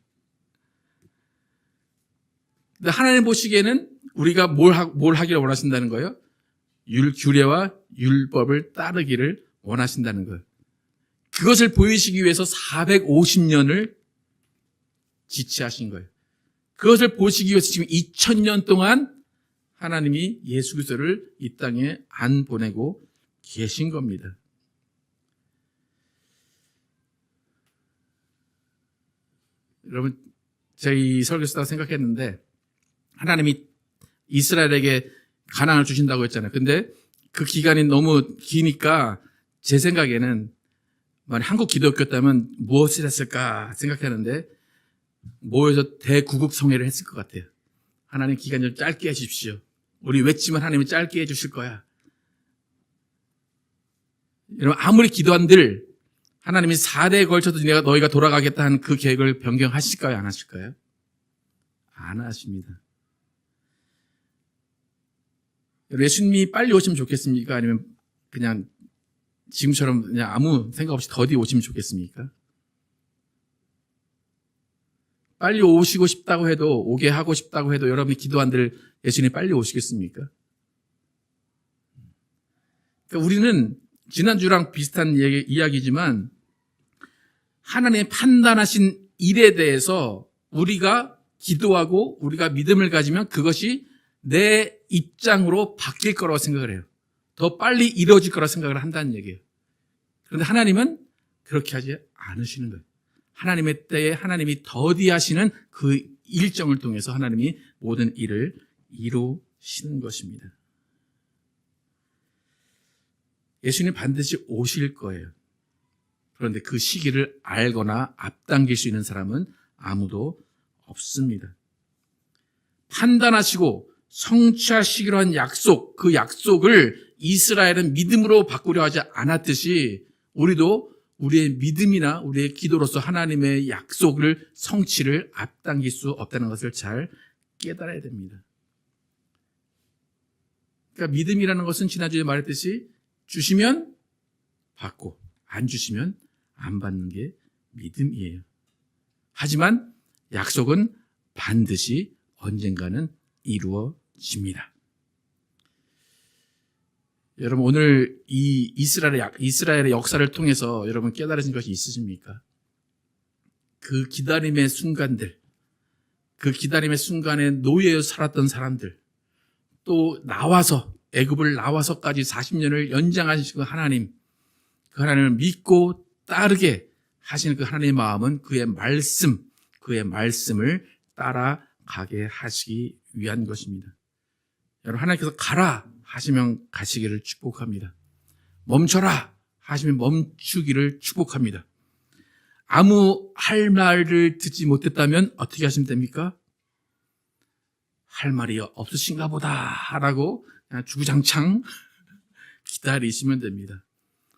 근데 하나님 보시기에는 우리가 뭘 하기를 원하신다는 거예요? 규례와 율법을 따르기를 원하신다는 거예요. 그것을 보이시기 위해서 450년을 지체하신 거예요. 그것을 보시기 위해서 지금 2000년 동안 하나님이 예수 그리스도를 이 땅에 안 보내고 계신 겁니다. 여러분, 제가 이 설교 쓰다가 생각했는데 하나님이 이스라엘에게 가나안을 주신다고 했잖아요. 근데 그 기간이 너무 기니까 제 생각에는 만약 한국 기독교였다면 무엇을 했을까 생각하는데 모여서 대구국 성회를 했을 것 같아요. 하나님 기간 좀 짧게 해주십시오. 우리 외치면 하나님이 짧게 해주실 거야. 여러분 아무리 기도한들 하나님이 4대에 걸쳐도 너희가 돌아가겠다 하는 그 계획을 변경하실까요? 안 하실까요? 안 하십니다. 예수님이 빨리 오시면 좋겠습니까? 아니면 그냥 지금처럼 그냥 아무 생각 없이 더디 오시면 좋겠습니까? 빨리 오시고 싶다고 해도, 오게 하고 싶다고 해도 여러분이 기도한들 예수님이 빨리 오시겠습니까? 그러니까 우리는 지난주랑 비슷한 이야기지만 하나님의 판단하신 일에 대해서 우리가 기도하고 우리가 믿음을 가지면 그것이 내 입장으로 바뀔 거라고 생각을 해요. 더 빨리 이루어질 거라고 생각을 한다는 얘기예요. 그런데 하나님은 그렇게 하지 않으시는 거예요. 하나님의 때에 하나님이 더디하시는 그 일정을 통해서 하나님이 모든 일을 이루시는 것입니다. 예수님 반드시 오실 거예요. 그런데 그 시기를 알거나 앞당길 수 있는 사람은 아무도 없습니다. 판단하시고 성취하시기로 한 약속, 그 약속을 이스라엘은 믿음으로 바꾸려 하지 않았듯이 우리도 우리의 믿음이나 우리의 기도로서 하나님의 약속을 성취를 앞당길 수 없다는 것을 잘 깨달아야 됩니다. 그러니까 믿음이라는 것은 지난주에 말했듯이 주시면 받고 안 주시면 안 받는 게 믿음이에요. 하지만 약속은 반드시 언젠가는 이루어집니다. 여러분 오늘 이 이스라엘의 역사를 통해서 여러분 깨달으신 것이 있으십니까? 그 기다림의 순간들, 그 기다림의 순간에 노예에 살았던 사람들, 또 나와서 애굽을 나와서까지 40년을 연장하시고 하나님, 그 하나님을 믿고 따르게 하시는 그 하나님의 마음은 그의 말씀을 따라가게 하시기 위한 것입니다. 여러분 하나님께서 가라 하시면 가시기를 축복합니다. 멈춰라 하시면 멈추기를 축복합니다. 아무 할 말을 듣지 못했다면 어떻게 하시면 됩니까? 할 말이 없으신가 보다 라고 그냥 주구장창 기다리시면 됩니다.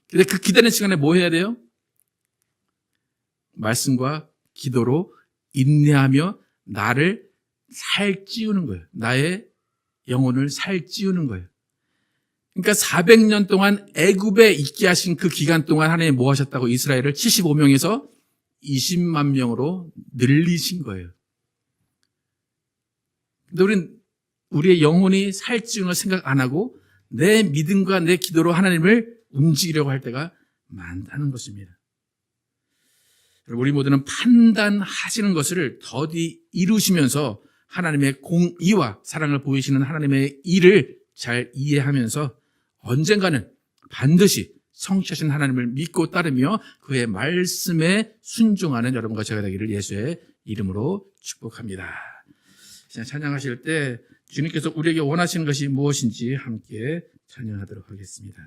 근데 그 기다리는 시간에 뭐 해야 돼요? 말씀과 기도로 인내하며 나를 살찌우는 거예요. 나의 영혼을 살찌우는 거예요. 그러니까 400년 동안 애굽에 있게 하신 그 기간 동안 하나님이 뭐 하셨다고? 이스라엘을 75명에서 20만 명으로 늘리신 거예요. 근데 우리의 영혼이 살찌우는 걸 생각 안 하고 내 믿음과 내 기도로 하나님을 움직이려고 할 때가 많다는 것입니다. 우리 모두는 판단하시는 것을 더디 이루시면서 하나님의 공의와 사랑을 보이시는 하나님의 일을 잘 이해하면서 언젠가는 반드시 성취하신 하나님을 믿고 따르며 그의 말씀에 순종하는 여러분과 제가 되기를 예수의 이름으로 축복합니다. 찬양하실 때 주님께서 우리에게 원하시는 것이 무엇인지 함께 찬양하도록 하겠습니다.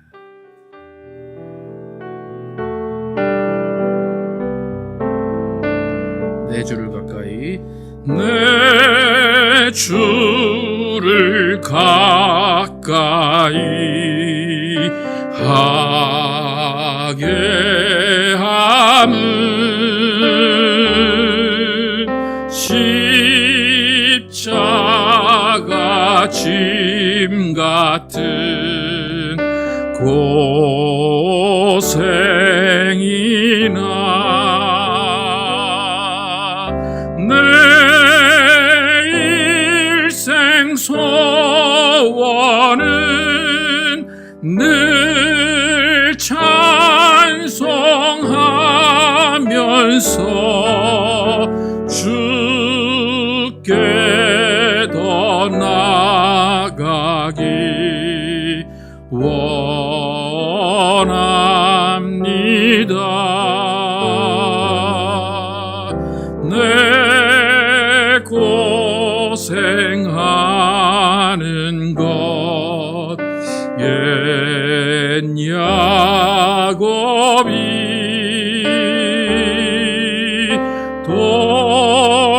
내 주를 가까이, 내 주를 가까이 하게 함은 십자가 짐 같은 고생이나 내 일생 소원은 늘 찬송하면서 주께 더 나아가기 원합니다. 내 고생하는 것 옛 야곱이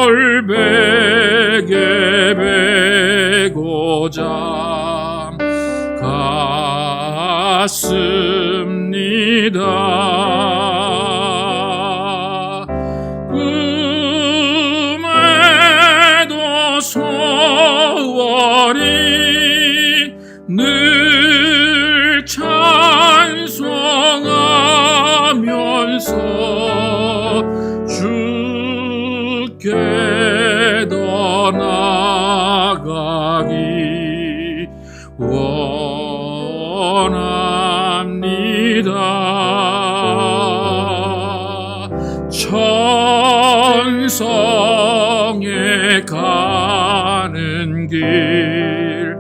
돌베개 베고자 갔습니다. 꿈에도 소원이 늘 찬송하면서 주께 더 나아가기 원합니다. 천성에 가는 길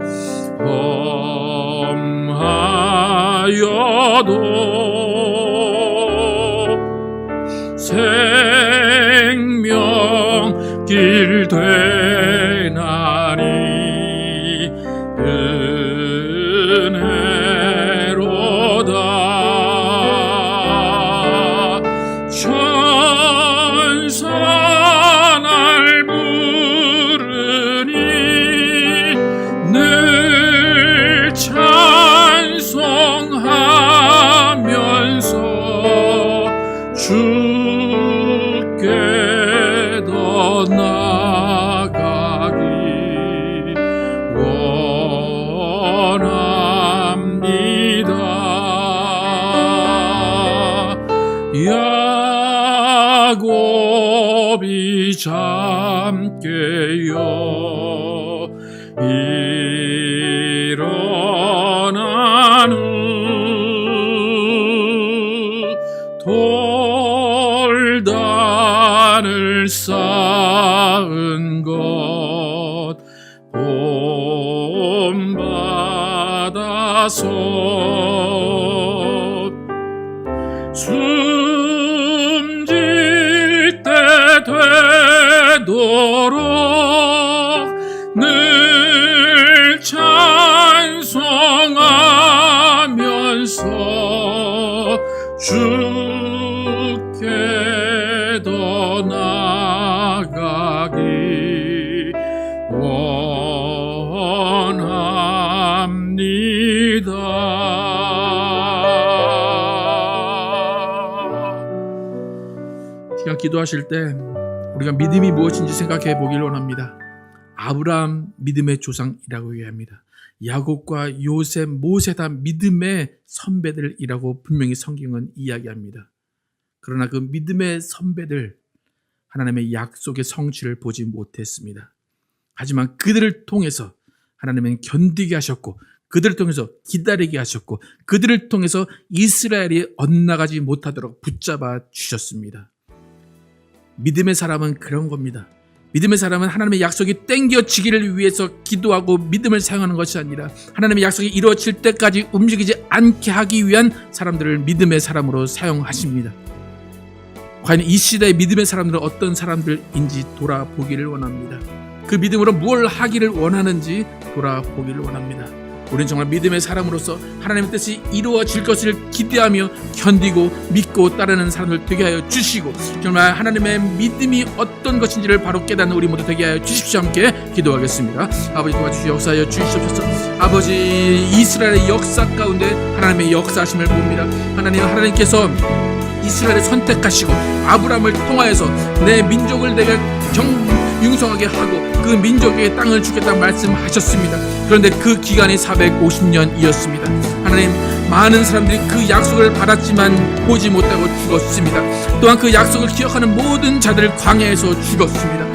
험하여도 생명길 되나니 은혜로다. 천사 날 부르니 늘 찬송하면서 주께 더 나아가기 원합니다. 야곱이 잠깨어 일어난 후 돌단을 쌓은 것 본받아서 숨질 때 되도록 늘 찬송하면서 주께 더 나아가기 원합니다. 시간 기도하실 때 우리가 믿음이 무엇인지 생각해 보길 원합니다. 아브라함 믿음의 조상이라고 얘기합니다. 야곱과 요셉, 모세 다 믿음의 선배들이라고 분명히 성경은 이야기합니다. 그러나 그 믿음의 선배들 하나님의 약속의 성취를 보지 못했습니다. 하지만 그들을 통해서 하나님은 견디게 하셨고, 그들을 통해서 기다리게 하셨고, 그들을 통해서 이스라엘이 엇나가지 못하도록 붙잡아 주셨습니다. 믿음의 사람은 그런 겁니다. 믿음의 사람은 하나님의 약속이 땡겨지기를 위해서 기도하고 믿음을 사용하는 것이 아니라 하나님의 약속이 이루어질 때까지 움직이지 않게 하기 위한 사람들을 믿음의 사람으로 사용하십니다. 과연 이 시대의 믿음의 사람들은 어떤 사람들인지 돌아보기를 원합니다. 그 믿음으로 무엇을 하기를 원하는지 돌아보기를 원합니다. 우리는 정말 믿음의 사람으로서 하나님의 뜻이 이루어질 것을 기대하며 견디고 믿고 따르는 사람들 되게 하여 주시고, 정말 하나님의 믿음이 어떤 것인지를 바로 깨닫는 우리 모두 되게 하여 주십시오. 함께 기도하겠습니다. 아버지 도와주시고 역사하여 주시옵소서. 아버지, 이스라엘의 역사 가운데 하나님의 역사하심을 봅니다. 하나님께서 이스라엘을 선택하시고 아브라함을 통하여서 내 민족을 내가 융성하게 하고 그 민족에게 땅을 주겠다고 말씀하셨습니다. 그런데 그 기간이 450년이었습니다. 하나님, 많은 사람들이 그 약속을 받았지만 보지 못하고 죽었습니다. 또한 그 약속을 기억하는 모든 자들을 광야에서 죽었습니다.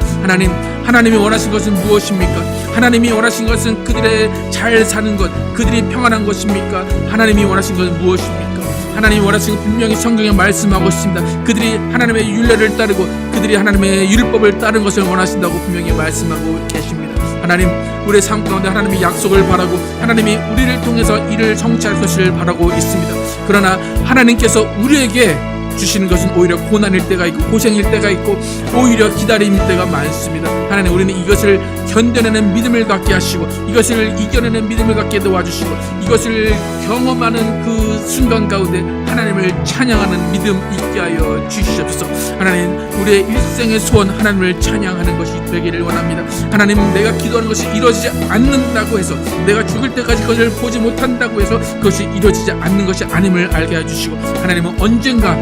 하나님이 원하신 것은 무엇입니까? 하나님이 원하신 것은 그들의 잘 사는 것, 그들이 평안한 것입니까? 하나님이 원하신 것은 무엇입니까? 하나님이 원하시는 것 분명히 성경에 말씀하고 있습니다. 그들이 하나님의 율례를 따르고 그들이 하나님의 율법을 따르는 것을 원하신다고 분명히 말씀하고 계십니다. 하나님, 우리의 삶 가운데 하나님의 약속을 바라고 하나님이 우리를 통해서 이를 성취할 것을 바라고 있습니다. 그러나 하나님께서 우리에게 주시는 것은 오히려 고난일 때가 있고 고생일 때가 있고 오히려 기다림일 때가 많습니다. 하나님, 우리는 이것을 견뎌내는 믿음을 갖게 하시고 이것을 이겨내는 믿음을 갖게 도와주시고 이것을 경험하는 그 순간 가운데 하나님을 찬양하는 믿음 있게 하여 주시옵소서. 하나님, 우리의 일생의 소원 하나님을 찬양하는 것이 되기를 원합니다. 하나님, 내가 기도하는 것이 이루어지지 않는다고 해서 내가 죽을 때까지 그것을 보지 못한다고 해서 그것이 이루어지지 않는 것이 아님을 알게 해주시고, 하나님은 언젠가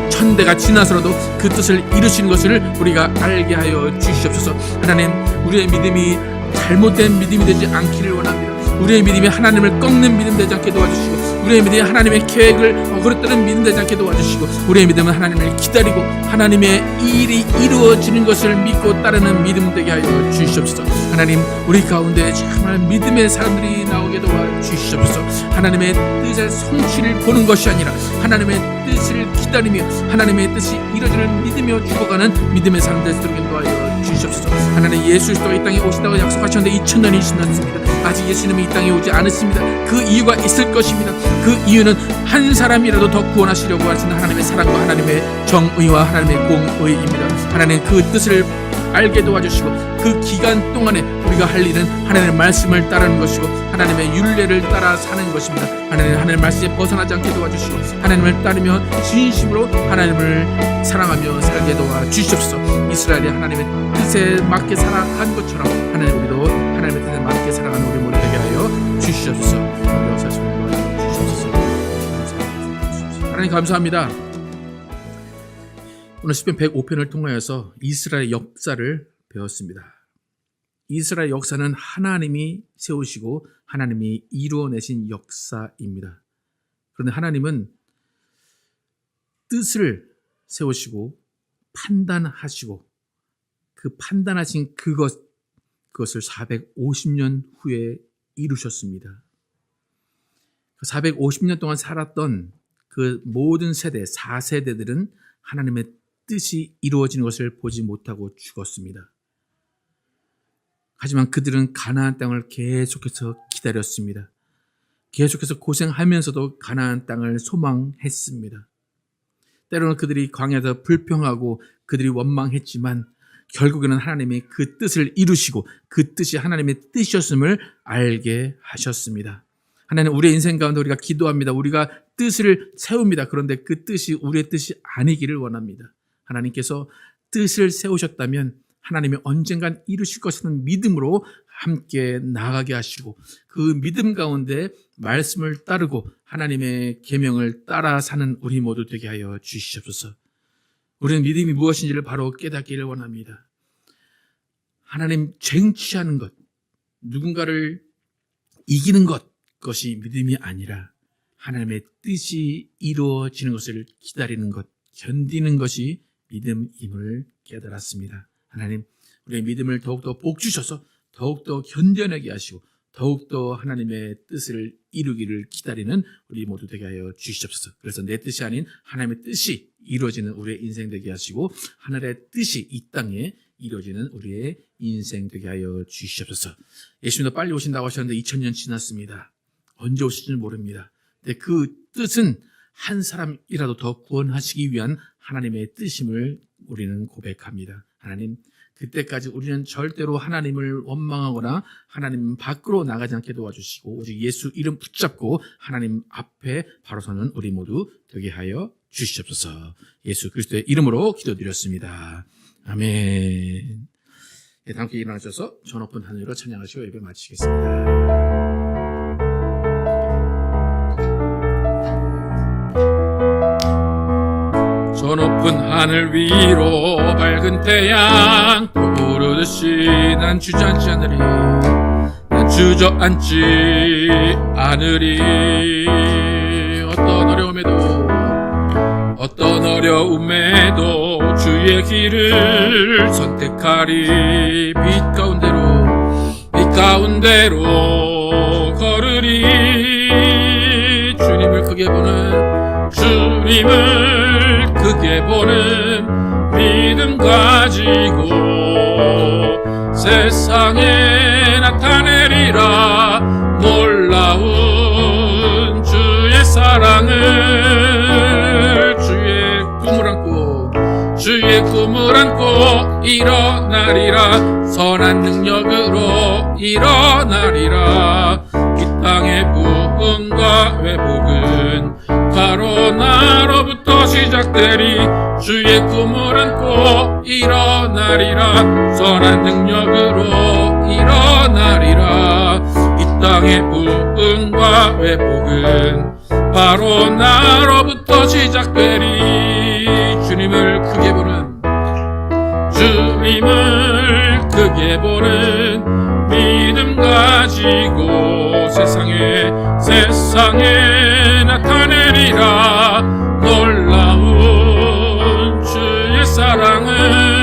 천대가 지나서라도 그 뜻을 이루시는 것을 우리가 알게 하여 주시옵소서. 하나님, 우리의 믿음이 잘못된 믿음이 되지 않기를 원합니다. 우리의 믿음이 하나님을 꺾는 믿음 되지 않게 도와주시고 우리의 믿음이 하나님의 계획을 어그러뜨는 믿음 되지 않게 도와주시고 우리의 믿음은 하나님을 기다리고 하나님의 일이 이루어지는 것을 믿고 따르는 믿음 되게 하여 주시옵소서. 하나님, 우리 가운데 정말 믿음의 사람들이 나오게 도와주시옵소서. 하나님의 뜻의 성취를 보는 것이 아니라 하나님의 뜻을 기다리며 하나님의 뜻이 이루어지는 믿으며 죽어가는 믿음의 사람들 되게 도와여 주시옵소서. 하나님, 예수 그리스도가 이 땅에 오신다고 약속하셨는데 2000년이 지났습니다. 아직 예수님이 이 땅에 오지 않았습니다. 그 이유가 있을 것입니다. 그 이유는 한 사람이라도 더 구원하시려고 하시는 하나님의 사랑과 하나님의 정의와 하나님의 공의입니다. 하나님, 그 뜻을 알게 도와주시고 그 기간 동안에 우리가 할 일은 하나님의 말씀을 따르는 것이고 하나님의 율례를 따라 사는 것입니다. 하나님의 말씀에 벗어나지 않게 도와주시고 하나님을 따르며 진심으로 하나님을 사랑하며 살게 도와주시옵소서. 이스라엘이 하나님의 뜻에 맞게 살아간 것처럼 하나님, 우리도 하나님의 뜻에 맞게 살아가는 우리 모두 되게 하여 주시옵소서. 하나님, 감사합니다. 오늘 시편 105편을 통하여서 이스라엘의 역사를 배웠습니다. 이스라엘 역사는 하나님이 세우시고 하나님이 이루어내신 역사입니다. 그런데 하나님은 뜻을 세우시고 판단하시고 그 판단하신 그것을 450년 후에 이루셨습니다. 450년 동안 살았던 그 모든 세대, 4세대들은 하나님의 뜻이 이루어지는 것을 보지 못하고 죽었습니다. 하지만 그들은 가나안 땅을 계속해서 기다렸습니다. 계속해서 고생하면서도 가나안 땅을 소망했습니다. 때로는 그들이 광야에서 불평하고 그들이 원망했지만 결국에는 하나님이 그 뜻을 이루시고 그 뜻이 하나님의 뜻이었음을 알게 하셨습니다. 하나님, 우리의 인생 가운데 우리가 기도합니다. 우리가 뜻을 세웁니다. 그런데 그 뜻이 우리의 뜻이 아니기를 원합니다. 하나님께서 뜻을 세우셨다면 하나님이 언젠간 이루실 것이라는 믿음으로 함께 나가게 하시고 그 믿음 가운데 말씀을 따르고 하나님의 계명을 따라 사는 우리 모두 되게 하여 주시옵소서. 우리는 믿음이 무엇인지를 바로 깨닫기를 원합니다. 하나님 쟁취하는 것, 누군가를 이기는 것이 믿음이 아니라 하나님의 뜻이 이루어지는 것을 기다리는 것, 견디는 것이 믿음임을 깨달았습니다. 하나님, 우리의 믿음을 더욱더 복주셔서 더욱더 견뎌내게 하시고 더욱더 하나님의 뜻을 이루기를 기다리는 우리 모두 되게 하여 주시옵소서. 그래서 내 뜻이 아닌 하나님의 뜻이 이루어지는 우리의 인생 되게 하시고 하늘의 뜻이 이 땅에 이루어지는 우리의 인생 되게 하여 주시옵소서. 예수님도 빨리 오신다고 하셨는데 2000년 지났습니다. 언제 오실지 모릅니다. 근데 그 뜻은 한 사람이라도 더 구원하시기 위한 하나님의 뜻임을 우리는 고백합니다. 하나님, 그때까지 우리는 절대로 하나님을 원망하거나 하나님 밖으로 나가지 않게 도와주시고 오직 예수 이름 붙잡고 하나님 앞에 바로 서는 우리 모두 되게 하여 주시옵소서. 예수 그리스도의 이름으로 기도드렸습니다. 아멘. 네, 함께 일어나셔서 저 높은 하늘로 찬양하시고 예배 마치겠습니다. 저 높은 하늘 위로 밝은 태양 떠오르듯이 난 주저앉지 않으리. 난 주저앉지 않으리. 어떤 어려움에도 주의 길을 선택하리. 빛 가운데로 걸으리. 주님을 크게 보는 믿음 가지고 세상에 나타내리라. 놀라운 주의 사랑을 주의 꿈을 안고 일어나리라. 선한 능력으로 일어나리라. 이 땅의 부흥과 회복은 바로 나로부터 시작되리. 주의 꿈을 안고 일어나리라. 선한 능력으로 일어나리라. 이 땅의 부흥과 회복은 바로 나로부터 시작되리. 주님을 크게 보는 믿음 가지고 세상에 나타내리라. 놀라운 주의 사랑을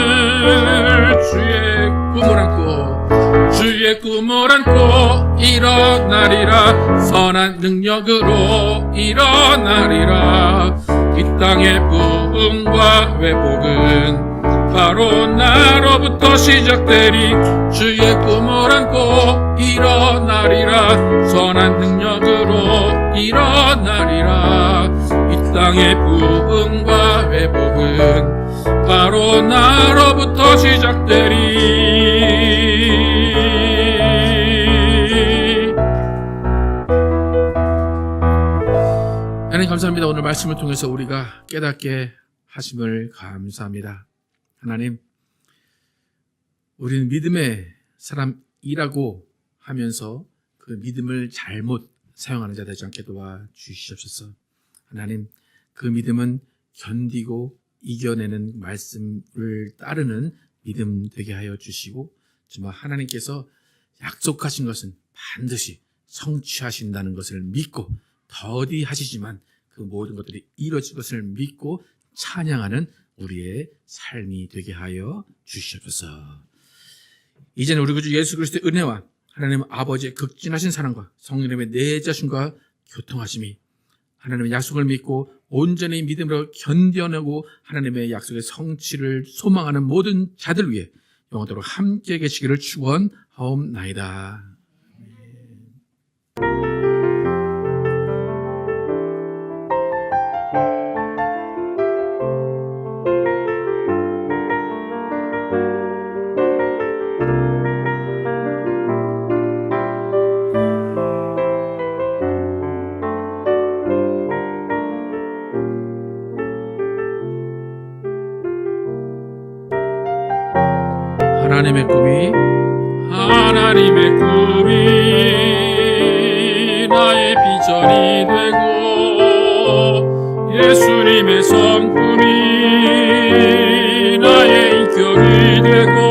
주의 꿈을 안고 일어나리라. 선한 능력으로 일어나리라. 이 땅의 부흥과 회복은 바로 나로부터 시작되리. 주의 꿈을 안고 일어나리라. 선한 능력으로 일어나리라. 이 땅의 부흥과 회복은 바로 나로부터 시작되리. 하나님 감사합니다. 오늘 말씀을 통해서 우리가 깨닫게 하심을 감사합니다. 하나님, 우리는 믿음의 사람이라고 하면서 그 믿음을 잘못 사용하는 자 되지 않게 도와주시옵소서. 하나님, 그 믿음은 견디고 이겨내는 말씀을 따르는 믿음 되게 하여 주시고, 정말 하나님께서 약속하신 것은 반드시 성취하신다는 것을 믿고, 더디하시지만 그 모든 것들이 이루어질 것을 믿고 찬양하는 우리의 삶이 되게 하여 주시옵소서. 이제는 우리 구주 예수 그리스도의 은혜와 하나님 아버지의 극진하신 사랑과 성령님의 내자신과 교통하심이 하나님의 약속을 믿고 온전히 믿음으로 견뎌내고 하나님의 약속의 성취를 소망하는 모든 자들 위해 영원토록 함께 계시기를 축원하옵나이다. 하나님의 꿈이 나의 비전이 되고 예수님의 성품이 나의 인격이 되고